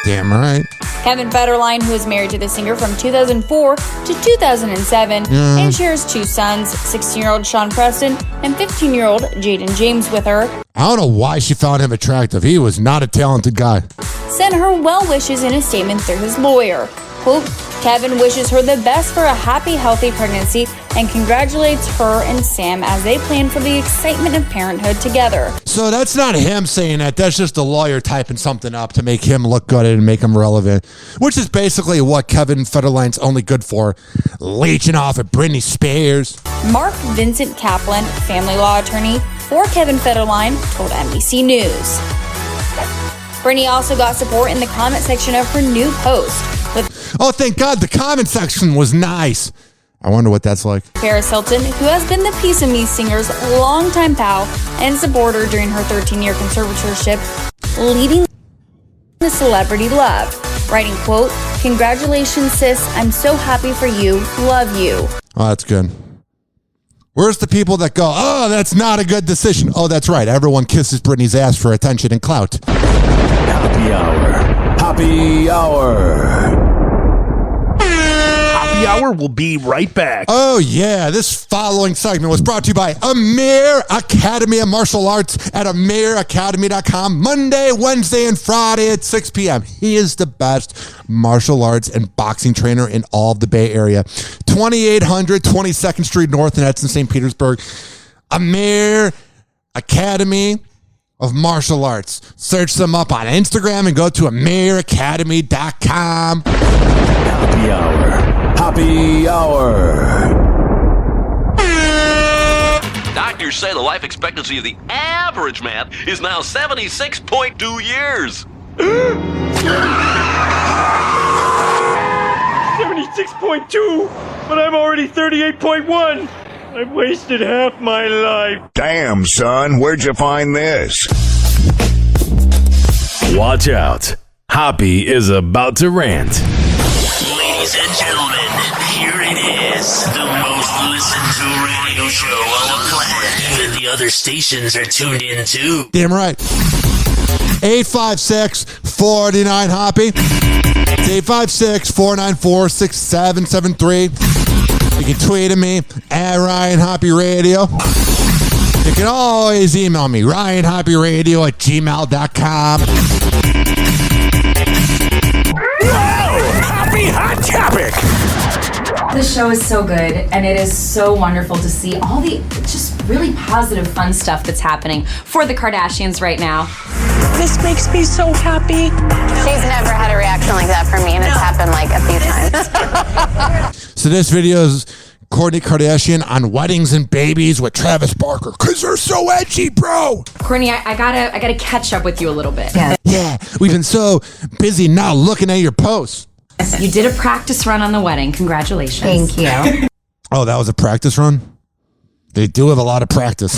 Damn right. Kevin Federline, who is married to the singer from 2004 to 2007, and shares two sons, 16-year-old Sean Preston and 15-year-old Jaden James with her. I don't know why she found him attractive. He was not a talented guy. Sent her well wishes in a statement through his lawyer. Quote, Kevin wishes her the best for a happy, healthy pregnancy and congratulates her and Sam as they plan for the excitement of parenthood together. So that's not him saying that. That's just a lawyer typing something up to make him look good and make him relevant, which is basically what Kevin Federline's only good for, leeching off at Britney Spears. Mark Vincent Kaplan, family law attorney for Kevin Federline, told NBC News. Britney also got support in the comment section of her new post. Oh, thank God the comment section was nice. I wonder what that's like. Paris Hilton, who has been the Piece of Me singer's longtime pal and supporter during her 13-year conservatorship, leading the celebrity love, writing, quote, "Congratulations, sis. I'm so happy for you. Love you." Oh, that's good. Where's the people that go, oh, that's not a good decision? Oh, that's right. Everyone kisses Britney's ass for attention and clout. Happy Hour. Happy Hour. Happy Hour will be right back. Oh, yeah. This following segment was brought to you by Amir Academy of Martial Arts at amiracademy.com, Monday, Wednesday, and Friday at 6 p.m. He is the best martial arts and boxing trainer in all of the Bay Area. 2800 22nd Street North, and that's in St. Petersburg. Amir Academy of Martial Arts. Search them up on Instagram and go to amiracademy.com. Happy Hour. Happy Hour. Doctors say the life expectancy of the average man is now 76.2 years. 76.2, but I'm already 38.1. I've wasted half my life. Damn, son, where'd you find this? Watch out. Hoppe is about to rant. Ladies and gentlemen, here it is. The most listened to radio show on the planet. Even the other stations are tuned in too. Damn right. 856-49-HOPPE. It's 856-494-6773. You can tweet at me at Ryan Hoppe Radio. You can always email me, ryanhopperadio@gmail.com. Happy Hot Topic! The show is so good, and it is so wonderful to see all the just really positive, fun stuff that's happening for the Kardashians right now. This makes me so happy. She's never had a reaction like that from me, and it's happened like a few times. So this video is Courtney Kardashian on weddings and babies with Travis Barker, because they're so edgy, bro. Courtney, I gotta catch up with you a little bit. Yeah, we've been so busy now looking at your posts. You did a practice run on the wedding. Congratulations. Thank you. Oh, that was a practice run? They do have a lot of practice.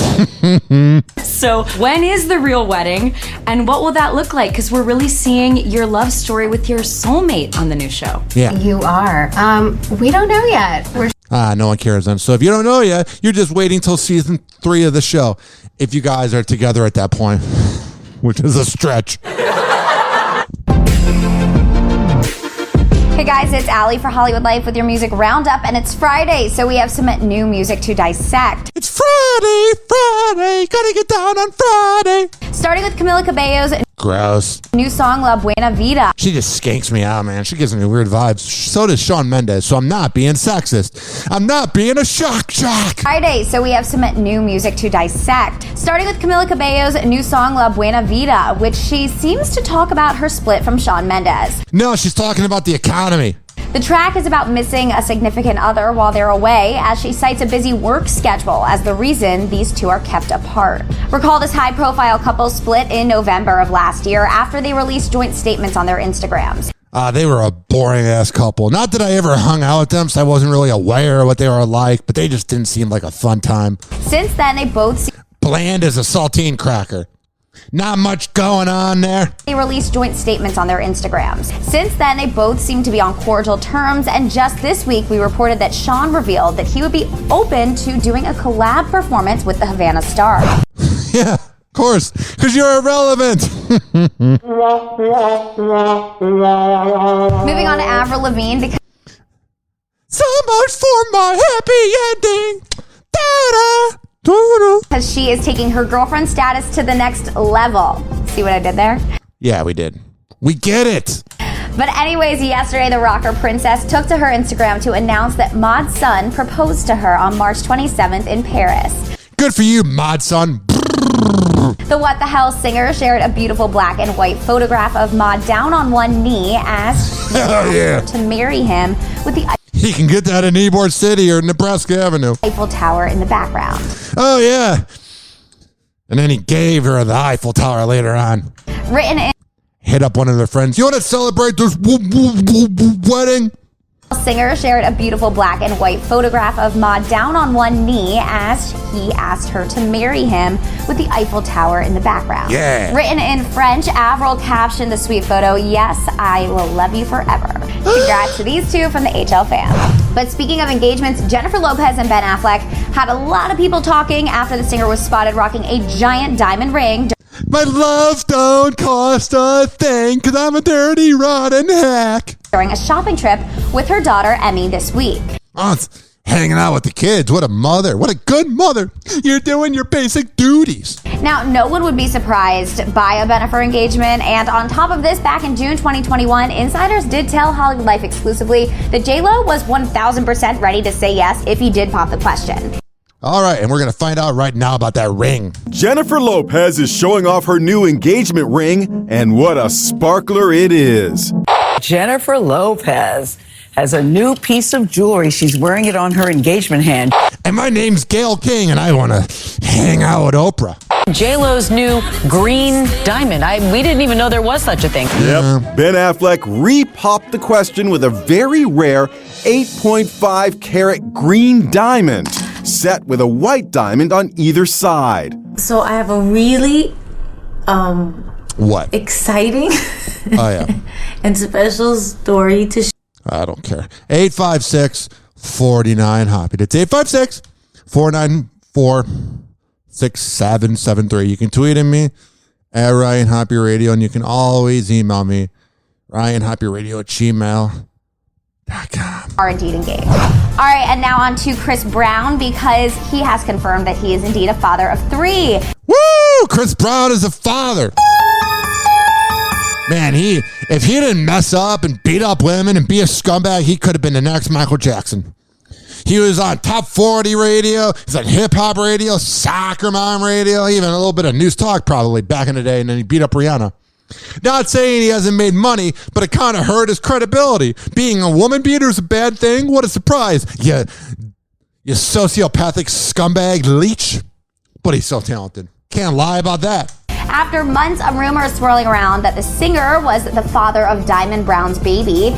So when is the real wedding, and what will that look like? Because we're really seeing your love story with your soulmate on the new show. Yeah. You are. We don't know yet. No one cares then. So if you don't know yet, you're just waiting till season 3 of the show. If you guys are together at that point, which is a stretch. Hey guys, it's Allie for Hollywood Life with your music roundup, and it's Friday, so we have some new music to dissect. It's Friday, gotta get down on Friday. Starting with Camilla Cabello's Gross. new song, La Buena Vida. She just skanks me out, man. She gives me weird vibes. So does Shawn Mendes, so I'm not being sexist. I'm not being a shock jock. Friday, so we have some new music to dissect. Starting with Camilla Cabello's new song, La Buena Vida, which she seems to talk about her split from Shawn Mendes. No, she's talking about the economy. The track is about missing a significant other while they're away, as she cites a busy work schedule as the reason these two are kept apart. Recall this high-profile couple split in November of last year after they released joint statements on their Instagrams. They were a boring-ass couple. Not that I ever hung out with them, so I wasn't really aware of what they were like, but they just didn't seem like a fun time. Since then, they both bland as a saltine cracker. Not much going on there. They released joint statements on their Instagrams. Since then, they both seem to be on cordial terms, and just this week, we reported that Shawn revealed that he would be open to doing a collab performance with the Havana Star. Yeah, of course, because you're irrelevant. Moving on to Avril Lavigne, because so much for my happy ending. Da-da. Because she is taking her girlfriend status to the next level. See what I did there? Yeah, we did. We get it. But anyways, yesterday the rocker princess took to her Instagram to announce that Maud's son proposed to her on March 27th in Paris. Good for you, Maud son. The What the Hell singer shared a beautiful black and white photograph of Maud down on one knee as she asked her to marry him with the He can get that in Ybor City or Nebraska Avenue. Eiffel Tower in the background. Oh, yeah. And then he gave her the Eiffel Tower later on. Written in Hit up one of their friends. You want to celebrate this wedding? Singer shared a beautiful black and white photograph of Ma down on one knee as he asked her to marry him with the Eiffel Tower in the background. Yeah. Written in French, Avril captioned the sweet photo, "Yes, I will love you forever." Congrats to these two from the HL fam. But speaking of engagements, Jennifer Lopez and Ben Affleck had a lot of people talking after the singer was spotted rocking a giant diamond ring. My love don't cost a thing because I'm a dirty, rotten hack. During a shopping trip with her daughter, Emmy, this week. Oh, it's hanging out with the kids. What a mother. What a good mother. You're doing your basic duties. Now, no one would be surprised by a Bennifer engagement. And on top of this, back in June 2021, insiders did tell Hollywood Life exclusively that J-Lo was 1,000% ready to say yes if he did pop the question. All right, and we're going to find out right now about that ring. Jennifer Lopez is showing off her new engagement ring, and what a sparkler it is. Jennifer Lopez has a new piece of jewelry. She's wearing it on her engagement hand. And my name's Gayle King, and I want to hang out with Oprah. J-Lo's new green diamond. We didn't even know there was such a thing. Yep. Ben Affleck re-popped the question with a very rare 8.5 carat green diamond, set with a white diamond on either side. So I have a really what? Exciting oh, yeah. and special story to share. I don't care. 856-49-HOPPE. It's 856-494-6773. You can tweet at me at Ryan Hoppe Radio, and you can always email me, RyanHoppeRadio@gmail.com. Are indeed engaged. All right, and now on to Chris Brown, because he has confirmed that he is indeed a father of 3. Woo! Chris Brown is a father. Man, if he didn't mess up and beat up women and be a scumbag, he could have been the next Michael Jackson. He was on Top 40 radio, he's on Hip Hop radio, Soccer Mom radio, even a little bit of News Talk probably back in the day, and then he beat up Rihanna. Not saying he hasn't made money, but it kind of hurt his credibility. Being a woman beater is a bad thing? What a surprise. You sociopathic scumbag leech. But he's so talented. Can't lie about that. After months of rumors swirling around that the singer was the father of Diamond Brown's baby.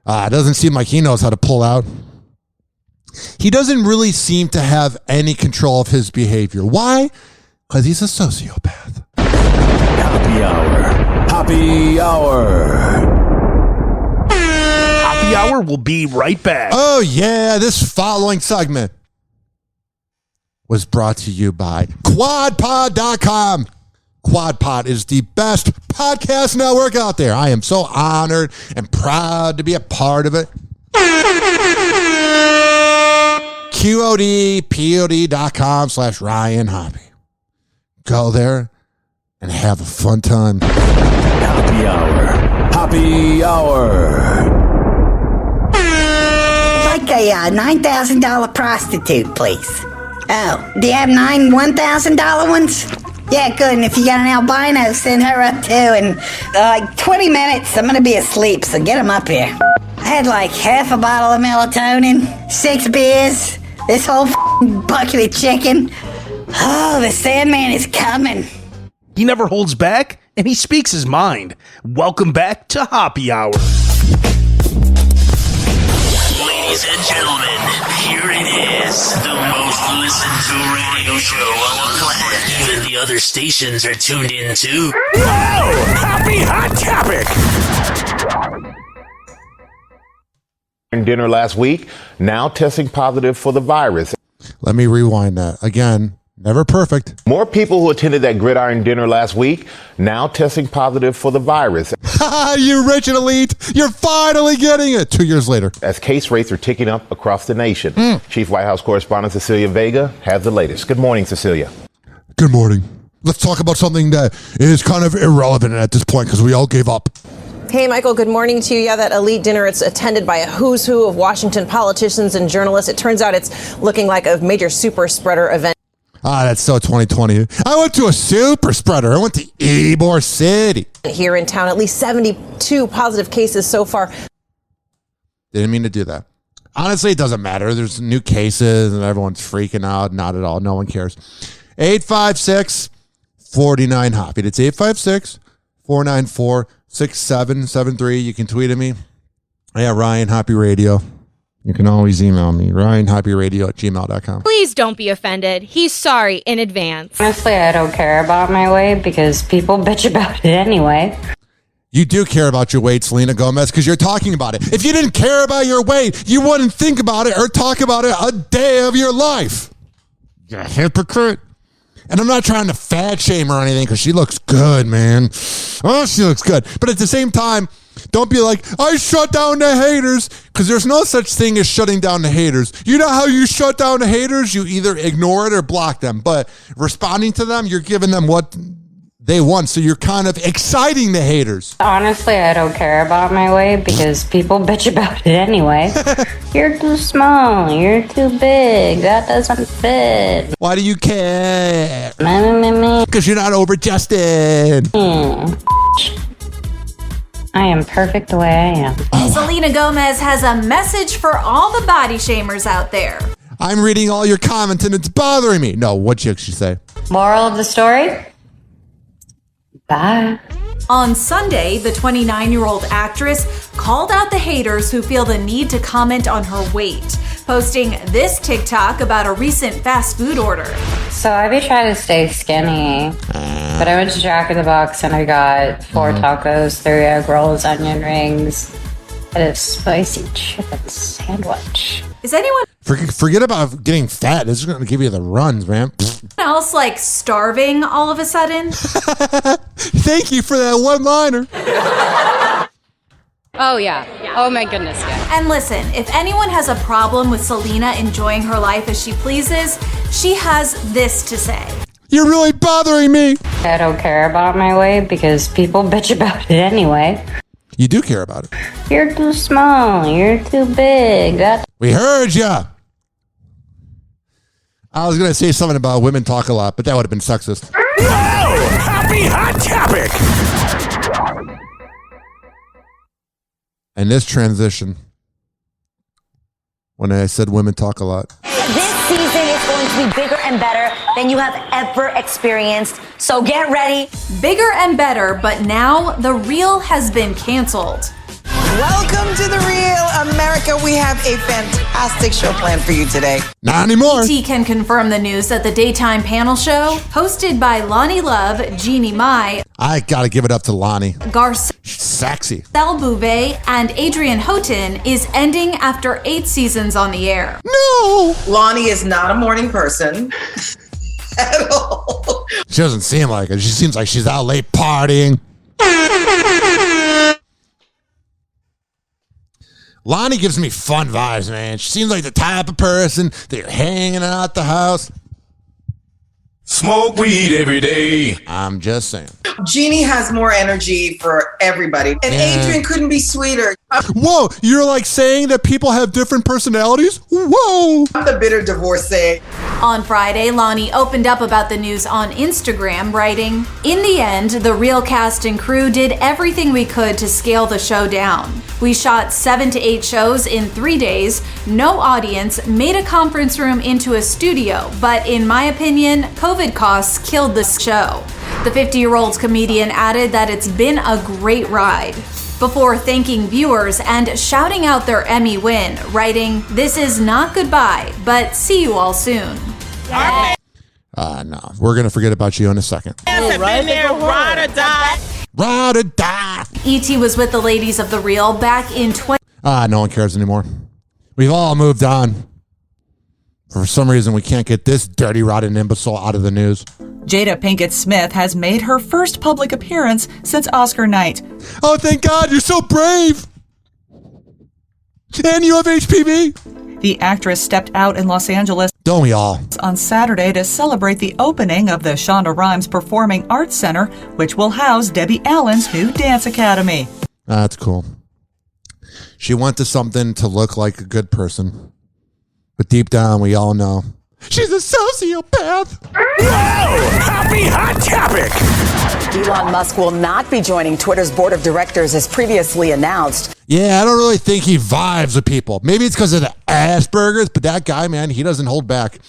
It doesn't seem like he knows how to pull out. He doesn't really seem to have any control of his behavior. Why? Because he's a sociopath. Happy Hour. Happy Hour. Happy Hour will be right back. Oh, yeah. This following segment was brought to you by QuadPod.com. QuadPod is the best podcast network out there. I am so honored and proud to be a part of it. QODPOD.com/Ryan Hoppe. Go there and have a fun time. Happy Hour. Happy Hour. Like a $9,000 prostitute, please. Oh, do you have 9 $1,000 ones? Yeah, good. And if you got an albino, send her up too. And like 20 minutes, I'm going to be asleep, so get them up here. I had like half a bottle of melatonin, 6 beers, this whole bucket of chicken. Oh, the Sandman is coming. He never holds back, and he speaks his mind. Welcome back to Hoppe Hour. Ladies and gentlemen, here it is. The most listened to radio show on the planet. Even the other stations are tuned in too. Whoa! Happy Hot Topic! Dinner last week, now testing positive for the virus. Let me rewind that. Again, never perfect. More people who attended that gridiron dinner last week, now testing positive for the virus. You rich and elite, you're finally getting it 2 years later. As case rates are ticking up across the nation. Chief White House correspondent Cecilia Vega has the latest. Good morning, Cecilia. Good morning. Let's talk about something that is kind of irrelevant at this point because we all gave up. Hey, Michael, good morning to you. Yeah, that elite dinner, it's attended by a who's who of Washington politicians and journalists. It turns out it's looking like a major super spreader event. That's so 2020. I went to a super spreader. I went to Ybor City. Here in town, at least 72 positive cases so far. Didn't mean to do that. Honestly, it doesn't matter. There's new cases and everyone's freaking out. Not at all. No one cares. 856-49-HOPPE. It's 856-494-6773. You can tweet at me Yeah, Ryan Hoppe Radio. You can always email me, ryanhopperadio@gmail.com. Please don't be offended. He's sorry in advance. Honestly, I don't care about my weight because people bitch about it anyway. You do care about your weight, Selena Gomez, because you're talking about it. If you didn't care about your weight, you wouldn't think about it or talk about it a day of your life. You're a hypocrite. And I'm not trying to fat shame or anything because she looks good, man. Oh, she looks good. But at the same time, don't be like, I shut down the haters, because there's no such thing as shutting down the haters. You know how you shut down the haters? You either ignore it or block them. But responding to them, you're giving them what they want. So you're kind of exciting the haters. Honestly, I don't care about my weight because people bitch about it anyway. You're too small. You're too big. That doesn't fit. Why do you care? Because you're not over-adjusted. I am perfect the way I am. Selena Gomez has a message for all the body shamers out there. I'm reading all your comments and it's bothering me. No, what'd she say? Moral of the story? Bye. On Sunday, the 29-year-old actress called out the haters who feel the need to comment on her weight, posting this TikTok about a recent fast food order. So I be trying to stay skinny, but I went to Jack in the Box and I got 4 tacos, 3 egg rolls, onion rings, and a spicy chicken sandwich. Is anyone Forget about getting fat. This is going to give you the runs, man. else like starving all of a sudden? Thank you for that one-liner. Oh, yeah. Oh, my goodness, yeah. And listen, if anyone has a problem with Selena enjoying her life as she pleases, she has this to say. You're really bothering me. I don't care about my weight because people bitch about it anyway. You do care about it. You're too small. You're too big. We heard ya. I was going to say something about women talk a lot, but that would have been sexist. Whoa! Happy Hot Topic! And this transition, when I said women talk a lot. This season is going to be bigger and better than you have ever experienced. So get ready. Bigger and better, but now The Real has been canceled. Welcome to The Real America. We have a fantastic show planned for you today. Not anymore. T can confirm the news that the daytime panel show, hosted by Lonnie Love, Jeannie Mai, I got to give it up to Lonnie. Garcelle Sexy. Bouvet, and Adrian Houghton, is ending after 8 seasons on the air. No! Lonnie is not a morning person at all. She doesn't seem like it. She seems like she's out late partying. Lonnie gives me fun vibes, man. She seems like the type of person that you're hanging out at the house. Smoke weed every day. I'm just saying. Jeannie has more energy for everybody. And Adrian couldn't be sweeter. Whoa, you're like saying that people have different personalities? Whoa. I'm the bitter divorcee. On Friday, Lonnie opened up about the news on Instagram, writing, "In the end, the Real cast and crew did everything we could to scale the show down. We shot 7 to 8 shows in 3 days, no audience, made a conference room into a studio, but in my opinion, COVID costs killed the show." The 50-year-old comedian added that it's been a great ride, before thanking viewers and shouting out their Emmy win, writing, "This is not goodbye, but see you all soon." No, we're going to forget about you in a second. Ride or die. Ride or die. E.T. was with the ladies of The Real back in No one cares anymore. We've all moved on. For some reason, we can't get this dirty, rotten imbecile out of the news. Jada Pinkett Smith has made her first public appearance since Oscar night. Oh, thank God, you're so brave. And you have HPV. The actress stepped out in Los Angeles. Don't we all? On Saturday to celebrate the opening of the Shonda Rhimes Performing Arts Center, which will house Debbie Allen's new dance academy. That's cool. She went to something to look like a good person. But deep down, we all know she's a sociopath. Whoa! Happy Hot Topic! Elon Musk will not be joining Twitter's board of directors as previously announced. Yeah, I don't really think he vibes with people. Maybe it's because of the Asperger's, but that guy, man, he doesn't hold back.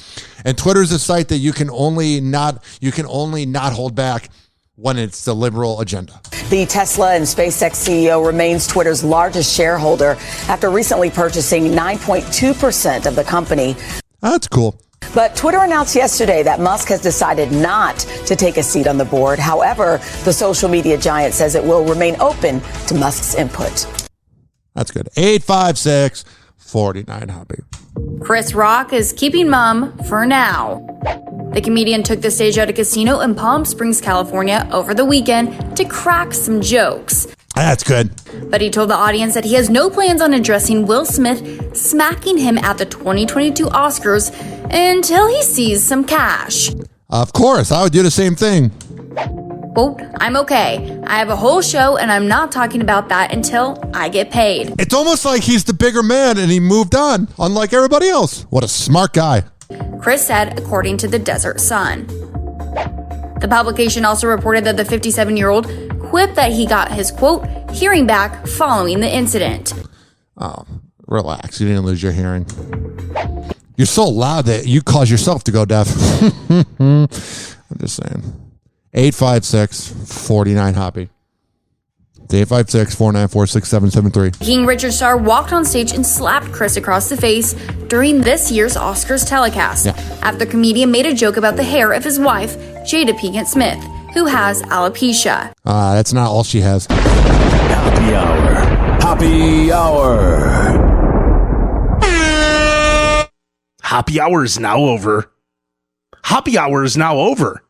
And Twitter's a site that you can only not hold back when it's the liberal agenda. The Tesla and SpaceX CEO remains Twitter's largest shareholder after recently purchasing 9.2% of the company. That's cool. But Twitter announced yesterday that Musk has decided not to take a seat on the board. However, the social media giant says it will remain open to Musk's input. That's good. 856-49 Hoppe. Chris Rock is keeping mum for now. The comedian took the stage at a casino in Palm Springs, California over the weekend to crack some jokes. That's good. But he told the audience that he has no plans on addressing Will Smith smacking him at the 2022 Oscars until he sees some cash. Of course, I would do the same thing. Quote, I'm okay. I have a whole show and I'm not talking about that until I get paid. It's almost like he's the bigger man and he moved on, unlike everybody else. What a smart guy. Chris said, according to the Desert Sun. The publication also reported that the 57-year-old quipped that he got his, quote, hearing back following the incident. Oh, relax. You didn't lose your hearing. You're so loud that you cause yourself to go deaf. I'm just saying. 856-49 Hoppe. 856-494-6773. King Richard Starr walked on stage and slapped Chris across the face during this year's Oscars telecast after the comedian made a joke about the hair of his wife, Jada Pinkett Smith, who has alopecia. That's not all she has. Happy Hour. Happy Hour. Happy Hour is now over. Happy Hour is now over.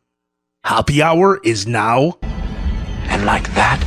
Happy Hour is now. And like that,